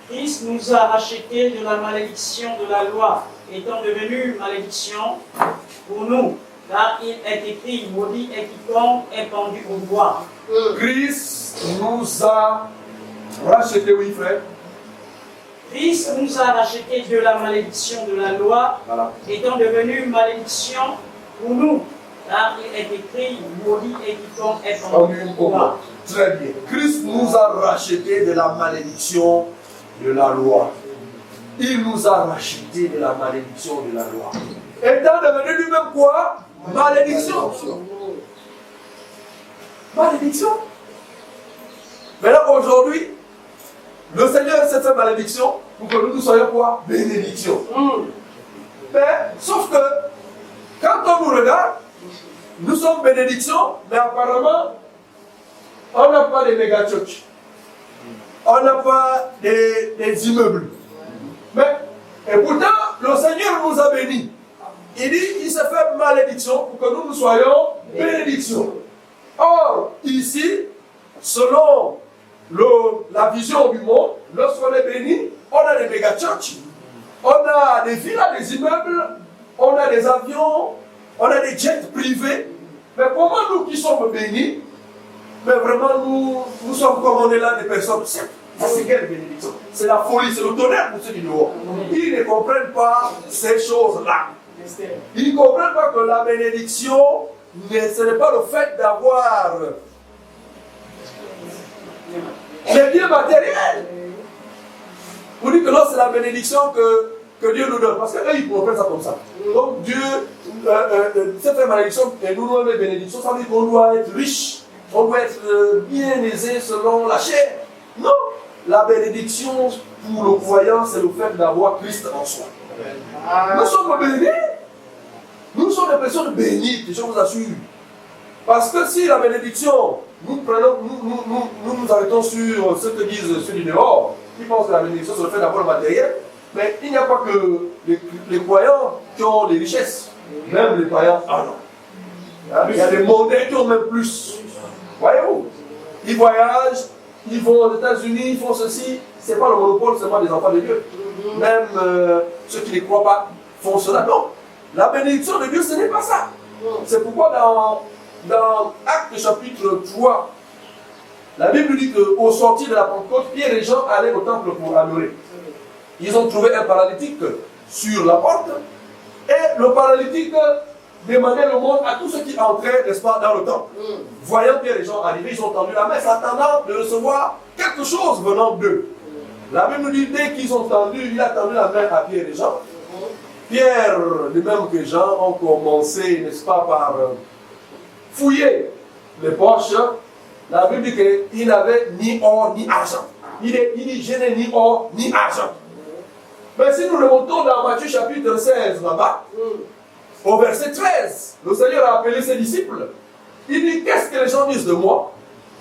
Christ nous a rachetés de la malédiction de la loi, étant devenu malédiction pour nous, car il est écrit, maudit est quiconque est pendu au bois. Christ nous a rachetés, oui frère. Christ nous a rachetés de la malédiction de la loi, Voilà. étant devenu malédiction pour nous, car il est écrit, maudit est quiconque est pendu au bois. Très bien. Christ nous a rachetés de la malédiction de la loi. Il nous a rachetés de la malédiction de la loi. Étant devenu lui-même quoi? Malédiction. Malédiction. Maintenant aujourd'hui, le Seigneur essaie cette malédiction pour que nous soyons quoi? Bénédiction. Mais, sauf que, quand on nous regarde, nous sommes bénédiction, mais apparemment, on n'a pas de méga church. On n'a pas des immeubles. Mais, et pourtant, le Seigneur nous a bénis. Il dit qu'il s'est fait malédiction pour que nous soyons bénédiction. Or, ici, selon la vision du monde, lorsqu'on est béni, on a des méga church, on a des villas, des immeubles, on a des avions, on a des jets privés. Mais comment nous qui sommes bénis, mais vraiment nous sommes comme on est là des personnes simples. Ça c'est quelle bénédiction? C'est la folie, c'est le tonnerre pour ceux qui nous voient. Ils ne comprennent pas ces choses-là. Ils ne comprennent pas que la bénédiction, ce n'est pas le fait d'avoir les biens matériels. Vous dites que non, c'est la bénédiction que Dieu nous donne. Parce qu'eux, ils comprennent ça comme ça. Donc Dieu, cette malédiction, et nous donnons les bénédictions, ça veut dire qu'on doit être riche, on doit être bien aisé selon la chair. Non, la bénédiction pour le croyant, c'est le fait d'avoir Christ en soi. Nous sommes bénis. Nous sommes des personnes bénies, je vous assure. Parce que si la bénédiction, nous nous arrêtons sur ce que disent ceux du dehors, qui pensent que la bénédiction c'est le fait d'avoir le matériel, mais il n'y a pas que les croyants qui ont des richesses. Même les croyants, ah non. Il y a des mondains qui ont même plus. Voyez-vous? Ils voyagent, ils vont aux États-Unis, ils font ceci. Ce n'est pas le monopole seulement des enfants de Dieu. Même ceux qui ne croient pas font cela. Non. La bénédiction de Dieu, ce n'est pas ça. C'est pourquoi dans Actes chapitre 3, la Bible dit qu'au sortir de la Pentecôte, Pierre et Jean allaient au temple pour adorer. Ils ont trouvé un paralytique sur la porte. Et le paralytique demander le monde à tous ceux qui entraient, n'est-ce pas, dans le temple. Voyant Pierre et Jean arriver, ils ont tendu la main, s'attendant de recevoir quelque chose venant d'eux. La Bible nous dit, dès qu'ils ont tendu, il a tendu la main à Pierre et Jean. Pierre, de même que Jean, ont commencé, n'est-ce pas, par fouiller les poches. La Bible dit qu'il n'avait ni or ni argent. Il dit, je n'ai ni or ni argent. Mais si nous remontons dans Matthieu chapitre 16, là-bas, au verset 13, le Seigneur a appelé ses disciples. Il dit, qu'est-ce que les gens disent de moi?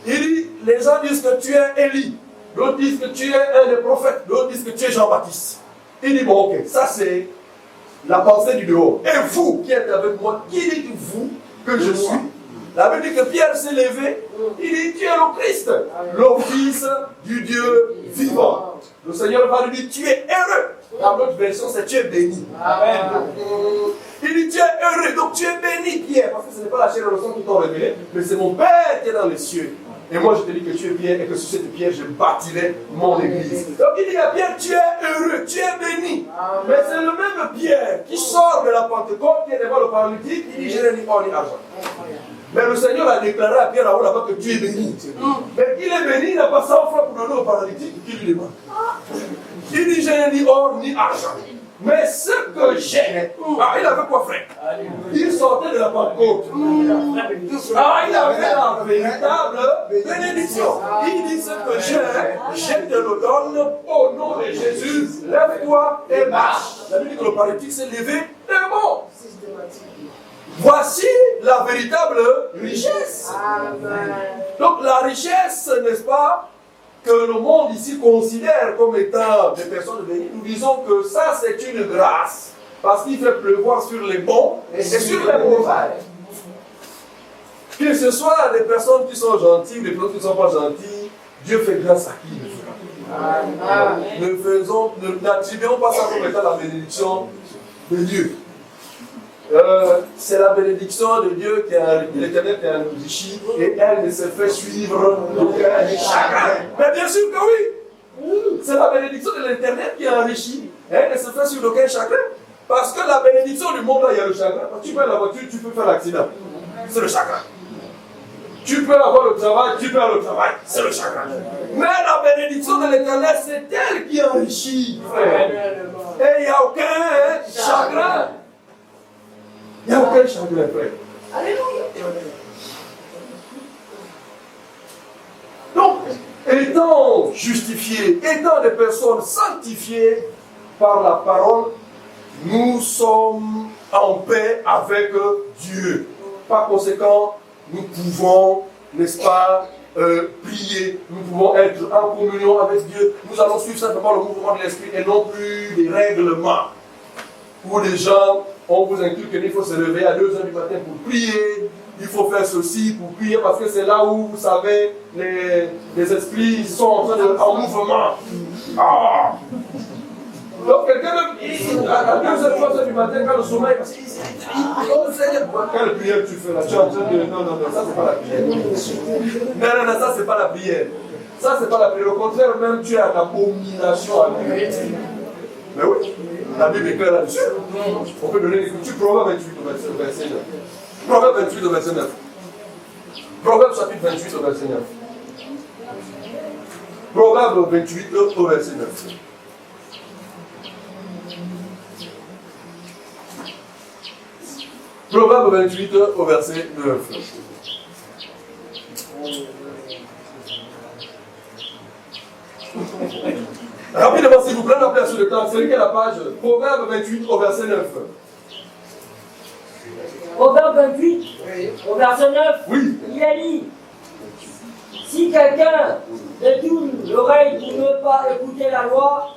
Il dit, les gens disent que tu es Élie. D'autres disent que tu es un des prophètes. D'autres disent que tu es Jean-Baptiste. Il dit, bon, ok, ça c'est la pensée du dehors. Et vous qui êtes avec moi, qui dites-vous que je suis? La Bible dit que Pierre s'est levé. Il dit, tu es le Christ, le Fils du Dieu vivant. Le Seigneur va lui dire, tu es heureux. Dans notre version, c'est tu es béni. Amen. Il dit, tu es heureux, donc tu es béni, Pierre. Parce que ce n'est pas la chair et le sang qui t'ont révélé, mais c'est mon Père qui est dans les cieux. Et moi, je te dis que tu es Pierre et que sur cette pierre, je bâtirai mon église. Donc il dit à Pierre, tu es heureux, tu es béni. Mais c'est le même Pierre qui sort de la Pentecôte, qui est devant le paralytique, il dit, je n'ai ni or ni argent. Mais le Seigneur a déclaré à Pierre là-bas que tu es béni. Mais il est béni, il n'a pas 100 francs pour donner au paralytique qui lui demande. Il dit, je n'ai ni or ni argent. Mais ce que j'ai, il avait quoi, frère? Il sortait de la Pentecôte. Il avait la véritable bénédiction. Il dit, ce que j'ai, je te le donne au nom de Jésus. Lève-toi et marche. La Bible dit que le paralytique s'est levé et bon. Voici la véritable richesse. Donc la richesse, n'est-ce pas, que le monde ici considère comme étant des personnes bénies, nous disons que ça c'est une grâce, parce qu'il fait pleuvoir sur les bons et sur les mauvais. Que ce soit des personnes qui sont gentilles ou des personnes qui ne sont pas gentilles, Dieu fait grâce à qui il veut. N'attribuons pas ça comme étant la bénédiction de Dieu. C'est la bénédiction de Dieu qui a l'Éternel qui a enrichi et elle ne se fait suivre d'aucun chagrin. Mais bien sûr que oui, c'est la bénédiction de l'Éternel qui a enrichi et elle ne se fait suivre d'aucun chagrin. Parce que la bénédiction du monde là, il y a le chagrin. Quand tu perds la voiture, tu peux faire l'accident. C'est le chagrin. Tu peux avoir le travail, tu perds le travail, c'est le chagrin. Mais la bénédiction de l'Éternel, c'est elle qui enrichit, frère. Et il n'y a aucun chagrin. Il n'y a aucun chagrin, frère. Alléluia. Donc, étant justifiés, étant des personnes sanctifiées par la parole, nous sommes en paix avec Dieu. Par conséquent, nous pouvons, n'est-ce pas, prier, nous pouvons être en communion avec Dieu. Nous allons suivre simplement le mouvement de l'esprit et non plus des règlements où les gens, on vous inculque qu'il faut se lever à 2h du matin pour prier, il faut faire ceci pour prier parce que c'est là où, vous savez, les esprits sont en mouvement. Ah. Donc quelqu'un même, à 2h, 3h du matin, quand le sommeil, parce qu'il quelle prière tu fais là? Tu es en train de... Non, ça c'est pas la prière. Non, ça c'est pas la prière. Ça c'est pas la prière. Au contraire, même tu es en abomination à Dieu. Mais oui, la Bible est claire là-dessus. On peut donner l'écriture, Proverbe 28 au verset 9. Proverbe 28 au verset 9. Proverbe chapitre 28 au verset 9. Proverbe 28 au verset 9. Proverbe 28 au verset 9. Rapidement, s'il vous plaît, rappelez sur le temps. C'est lequel la page? Proverbe 28 au verset 9. Proverbe 28, au verset 9, Oui. il est dit, si quelqu'un détourne l'oreille pour ne pas écouter la loi,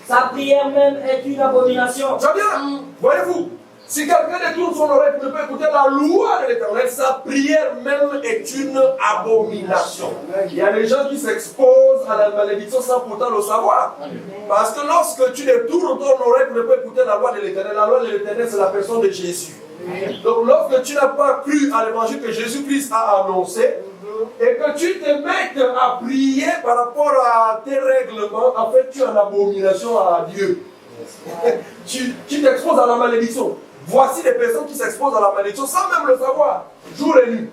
sa prière même est une abomination. Très bien. Voyez-vous, si quelqu'un détourne son oreille pour ne pas écouter la loi de l'Éternel, sa prière même est une abomination. Il y a des gens qui s'exposent à la malédiction sans pourtant le savoir. Parce que lorsque tu détournes ton oreille pour ne pas écouter la loi de l'Éternel, la loi de l'Éternel c'est la personne de Jésus. Donc lorsque tu n'as pas cru à l'évangile que Jésus-Christ a annoncé, et que tu te mettes à prier par rapport à tes règlements, en fait tu es en abomination à Dieu. Tu t'exposes à la malédiction. Voici des personnes qui s'exposent à la malédiction sans même le savoir, jour et nuit.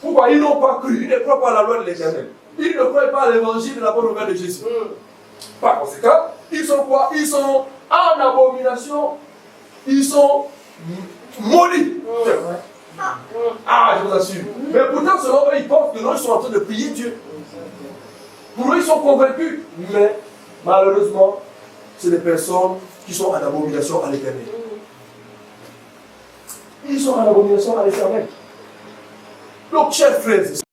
Pourquoi? Ils n'ont pas cru, ils ne croient pas à la loi de l'Éternel. Ils ne croient pas à l'évangile de la bonne nouvelle de Jésus. Par conséquent, ils sont quoi? Ils sont en abomination, ils sont maudits. Ah, je vous assure. Mais pourtant, selon eux, ils pensent que non, ils sont en train de prier Dieu. Pour eux, ils sont convaincus. Mais malheureusement, c'est des personnes qui sont en abomination à l'Éternel. Ils sont en abomination à l'Éternel. Donc, chers frères et sœurs,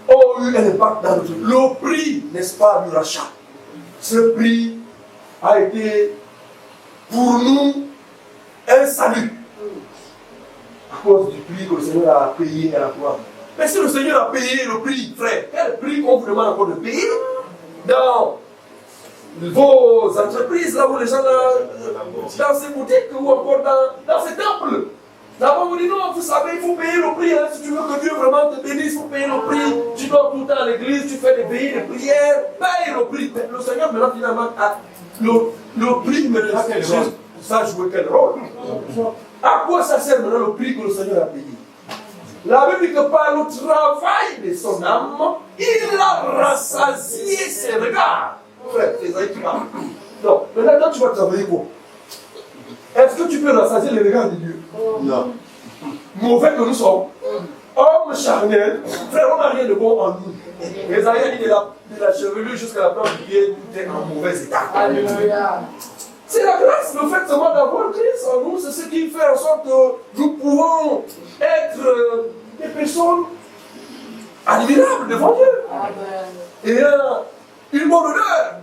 ont eu un impact dans notre vie. Le prix, n'est-ce pas, du rachat. Ce prix a été pour nous un salut. À cause du prix que le Seigneur a payé à la croix. Mais si le Seigneur a payé le prix, frère, quel prix qu'on vous demande encore de payer dans vos entreprises, là où les gens, dans ces boutiques ou encore dans ces temples? D'abord, vous dites non, vous savez, il faut payer le prix. Hein. Si tu veux que Dieu vraiment te bénisse, il faut payer le prix. Tu dors tout le temps à l'église, tu fais des veillées, des prières, paye le prix. Mais le Seigneur, maintenant, finalement, le prix, maintenant, ça joue quel rôle? À quoi ça sert maintenant le prix que le Seigneur a payé? La Bible dit que par le travail de son âme, il a rassasié ses regards. Frère, c'est ça qui parle. Donc, maintenant, tu vas travailler quoi? Est-ce que tu peux rassasier les regards de Dieu? Non. Mauvais que nous sommes, hommes charnels, frère, on n'a rien de bon en nous. Esaïe dit de la chevelure jusqu'à la plante du pied, tout est en mauvais état. Alléluia. C'est la grâce, le fait seulement d'avoir Christ en nous, c'est ce qui fait en sorte que nous pouvons être des personnes admirables devant Dieu. Et une bonne odeur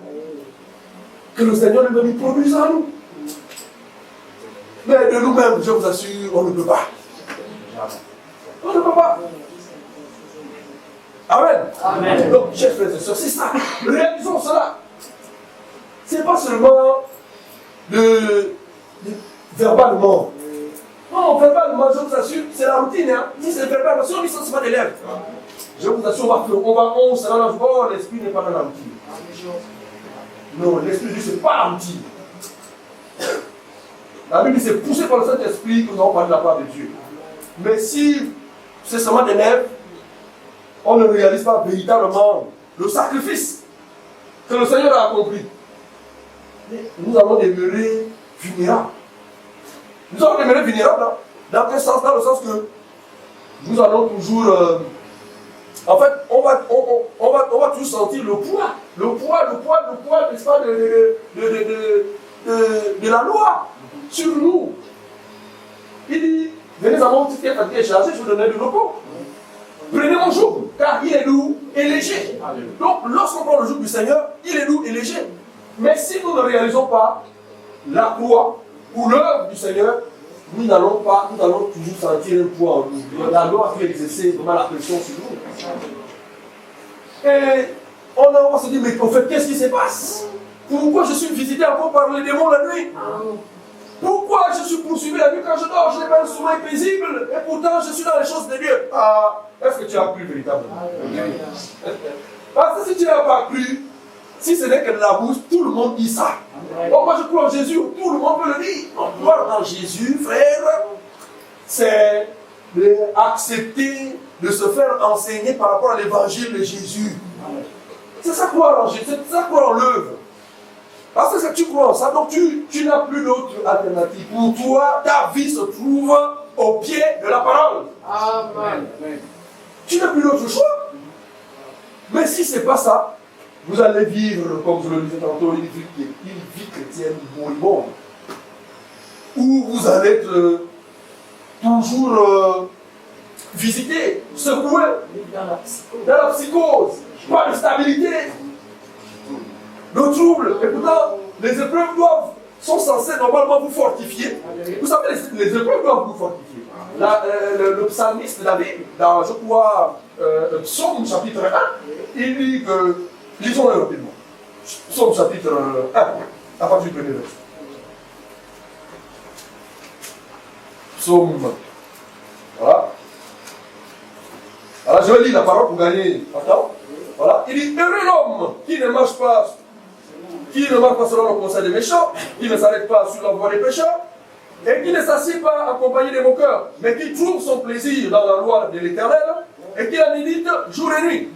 que le Seigneur nous produise en nous. Mais de nous-mêmes, je vous assure, on ne peut pas. On ne peut pas. Amen. Amen. Donc, chers frères et sœurs, c'est ça. Réalisons cela. Ce n'est pas seulement verbalement. Non, verbalement, je vous assure, c'est la routine. Hein. Si c'est verbalement, si on dit ça, ce n'est pas des lèvres. Je vous assure, on sera dans le corps, l'esprit n'est pas dans la routine. Non, l'esprit, ce n'est pas la routine. La Bible dit c'est poussé par le Saint-Esprit que nous avons parlé de la part de Dieu. Mais si c'est seulement des lèvres, on ne réalise pas véritablement le sacrifice que le Seigneur a accompli. Nous allons demeurer vulnérables. Nous allons demeurer vulnérables. Hein? Dans quel sens? Dans le sens que nous allons toujours... en fait, on va toujours sentir le poids, n'est-ce pas, de la loi sur nous. Il dit, venez à mon petit fatigué et chargé, je vous donnerai du repos. Prenez mon joug, car il est doux et léger. Donc, lorsqu'on prend le joug du Seigneur, il est doux et léger. Mais si nous ne réalisons pas la croix ou l'œuvre du Seigneur, nous allons toujours sentir un poids en nous. La loi a fait exercer vraiment la pression sur nous. Et on va se dire, mais au fait, qu'est-ce qui se passe? Pourquoi je suis visité encore par les démons la nuit? Pourquoi je suis poursuivi la nuit quand je dors? Je n'ai pas un sommeil paisible et pourtant je suis dans les choses de Dieu. Ah, est-ce que tu as cru véritablement? Parce que si tu n'as pas cru, si ce n'est que de la bouche, tout le monde dit ça. Bon, moi je crois en Jésus, tout le monde peut le dire. On croit en Jésus, frère, c'est accepter de se faire enseigner par rapport à l'évangile de Jésus. C'est ça croire en Jésus, c'est ça croire en l'œuvre. Parce que tu crois en ça, donc tu n'as plus d'autre alternative. Pour toi, ta vie se trouve au pied de la parole. Amen. Tu n'as plus d'autre choix. Mais si ce n'est pas ça, vous allez vivre, comme je le disais tantôt, une vie chrétienne moribonde. Où vous allez être toujours visité, secoué, dans la psychose, pas de stabilité. Le trouble, et pourtant, les épreuves sont censées normalement vous fortifier. Vous savez, les épreuves doivent vous fortifier. Le psalmiste David, dans, je crois, Psaume chapitre 1, il dit que, lisons-le rapidement. Psaume chapitre 1, à partir du premier verset. Psaume, voilà. Alors je vais lire la parole pour gagner en temps. Voilà. Il dit, heureux l'homme qui ne marche pas selon le conseil des méchants, qui ne s'arrête pas sur la voie des pécheurs, et qui ne s'assied pas accompagné des moqueurs, mais qui trouve son plaisir dans la loi de l'Éternel, et qui la médite jour et nuit.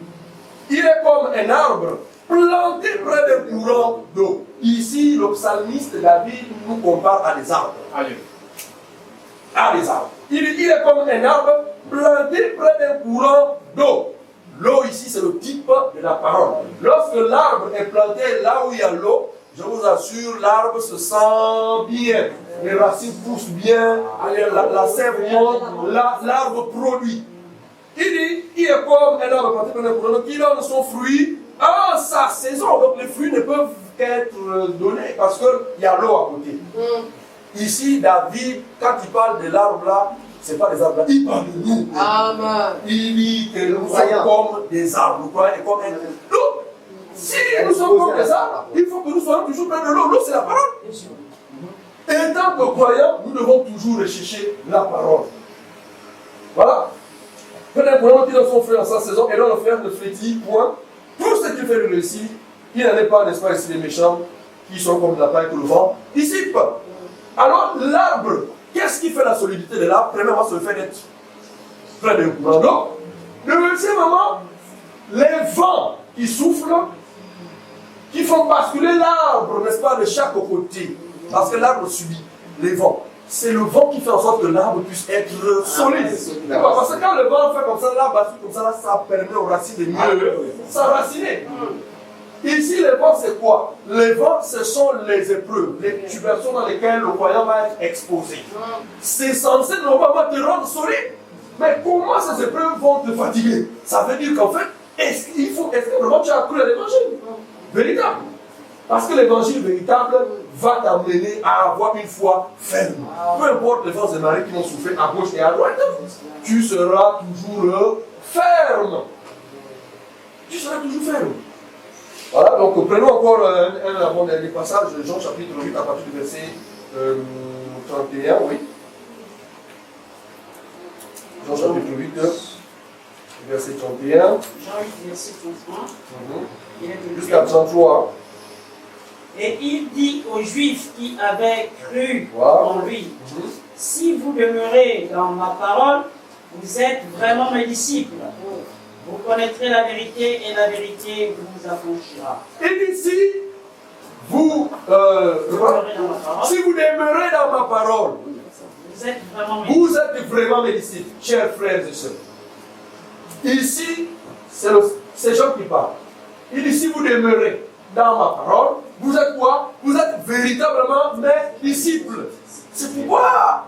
Il est comme un arbre planté près d'un courant d'eau. Ici, le psalmiste David nous compare à des arbres. À des arbres. Il est comme un arbre planté près d'un courant d'eau. L'eau ici, c'est le type de la parole. Lorsque l'arbre est planté là où il y a l'eau, je vous assure, l'arbre se sent bien. Les racines poussent bien, la sève monte, l'arbre produit. Il dit, il est comme un arbre planté près d'un courant d'eau qui donne son fruit en sa saison. Donc les fruits ne peuvent qu'être donnés parce qu'il y a l'eau à côté. Ici, David, quand il parle de l'arbre là, ce n'est pas des arbres là, il parle de nous. Amen. Il dit que nous sommes comme des arbres, comme un... Donc, si nous sommes comme des arbres, il faut que nous soyons toujours près de l'eau. L'eau, c'est la parole. Et en tant que croyants, nous devons toujours rechercher la parole. Voilà. Prenez pour l'homme qui donne son frère en sa saison, et là le frère ne flétille point. Tout ce qu'il fait le récit, il n'en est pas, n'est-ce pas, ici les méchants, qui sont comme de la paille que le vent dissipe. Alors, l'arbre, qu'est-ce qui fait la solidité de l'arbre? Premièrement, c'est le fait d'être près d'un courant d'eau. Deuxièmement, les vents qui soufflent, qui font basculer l'arbre, n'est-ce pas, de chaque côté. Parce que l'arbre subit les vents. C'est le vent qui fait en sorte que l'arbre puisse être solide. Parce que quand le vent fait comme ça, l'arbre bascule comme ça, ça permet aux racines de mieux s'enraciner. Ici, les vents, c'est quoi? Les vents, ce sont les épreuves, les situations dans lesquelles le croyant va être exposé. C'est censé normalement te rendre solide. Mais comment ces épreuves vont te fatiguer? Ça veut dire qu'en fait, est-ce que vraiment tu as cru à l'évangile véritable? Parce que l'évangile véritable va t'amener à avoir une foi ferme. Peu importe les forces de marée qui vont souffrir à gauche et à droite, tu seras toujours ferme. Tu seras toujours ferme. Voilà, donc prenons encore un avant-dernier passage de Jean chapitre 8 à partir du verset 31, oui. Jean chapitre 8, verset 31. Jean 8, verset 31. Jusqu'à 33. Et il dit aux Juifs qui avaient cru en lui, si vous demeurez dans ma parole, vous êtes vraiment mes disciples. Vous connaîtrez la vérité et la vérité vous affranchira. Et ici, vous si vous demeurez dans ma parole, vous êtes vraiment mes disciples, chers frères et sœurs. Ici, c'est Jean qui parle. Il dit, si vous demeurez dans ma parole, vous êtes quoi? Vous êtes véritablement mes disciples. C'est pourquoi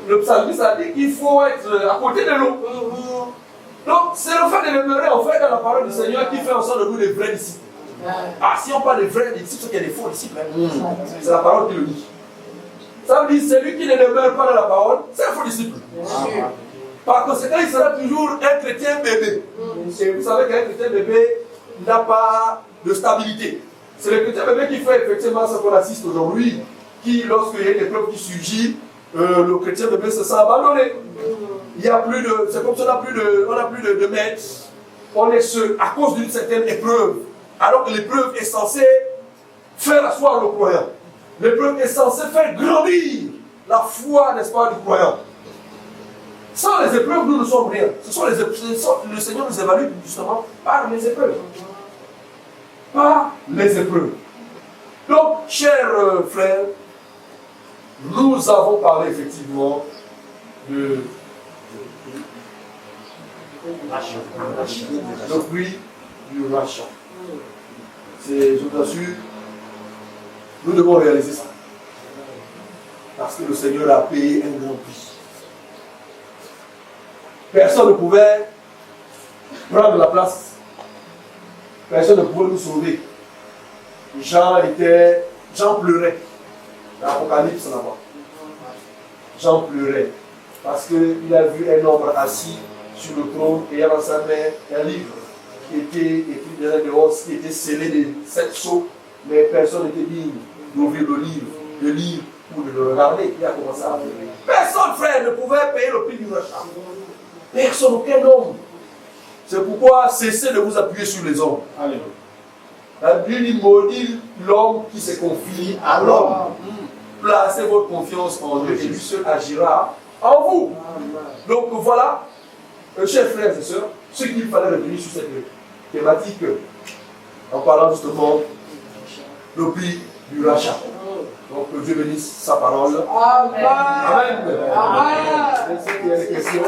le psalmiste a dit qu'il faut être à côté de l'eau. Donc, c'est le fait de demeurer en fait dans la parole du Seigneur qui fait en sorte de nous des vrais disciples. Ah, si on parle de vrais disciples, c'est qu'il y a des faux disciples. C'est la parole qui le dit. Ça veut dire celui qui ne demeure pas dans la parole, c'est un faux disciple. Par conséquent, il sera toujours un chrétien bébé. Et vous savez qu'un chrétien bébé n'a pas de stabilité. C'est le chrétien bébé qui fait effectivement ce qu'on assiste aujourd'hui, qui, lorsqu'il y a des épreuves qui surgissent, le chrétien bébé se sent abandonné. Il y a plus de, c'est comme si on n'a plus de maître. On est seul à cause d'une certaine épreuve. Alors que l'épreuve est censée faire asseoir le croyant. L'épreuve est censée faire grandir la foi, n'est-ce pas, du croyant. Sans les épreuves, nous ne sommes rien. Le Seigneur nous évalue justement par les épreuves. Par les épreuves. Donc, chers frères, nous avons parlé effectivement de le prix du rachat. Je vous assure, nous devons réaliser ça. Parce que le Seigneur a payé un grand prix. Personne ne pouvait prendre la place. Personne ne pouvait nous sauver. Jean pleurait. L'Apocalypse là-bas. Jean pleurait. Parce qu'il a vu un homme assis sur le trône et dans sa main un livre qui était écrit dedans de os, qui était scellé de 7 sceaux, mais personne n'était digne d'ouvrir le livre, de lire ou de le regarder. Il a commencé à pleurer. Personne, frère, ne pouvait payer le prix du rachat. Personne, aucun homme. C'est pourquoi cessez de vous appuyer sur les hommes. La Bible dit maudit l'homme qui se confie à l'homme. placez votre confiance en Dieu et lui seul agira en vous. Donc voilà, chers frères et sœurs, ce qu'il fallait retenir sur cette thématique en parlant justement le prix du rachat. Donc que Dieu bénisse sa parole. Amen. Amen. Amen. Est-ce qu'il y a des questions?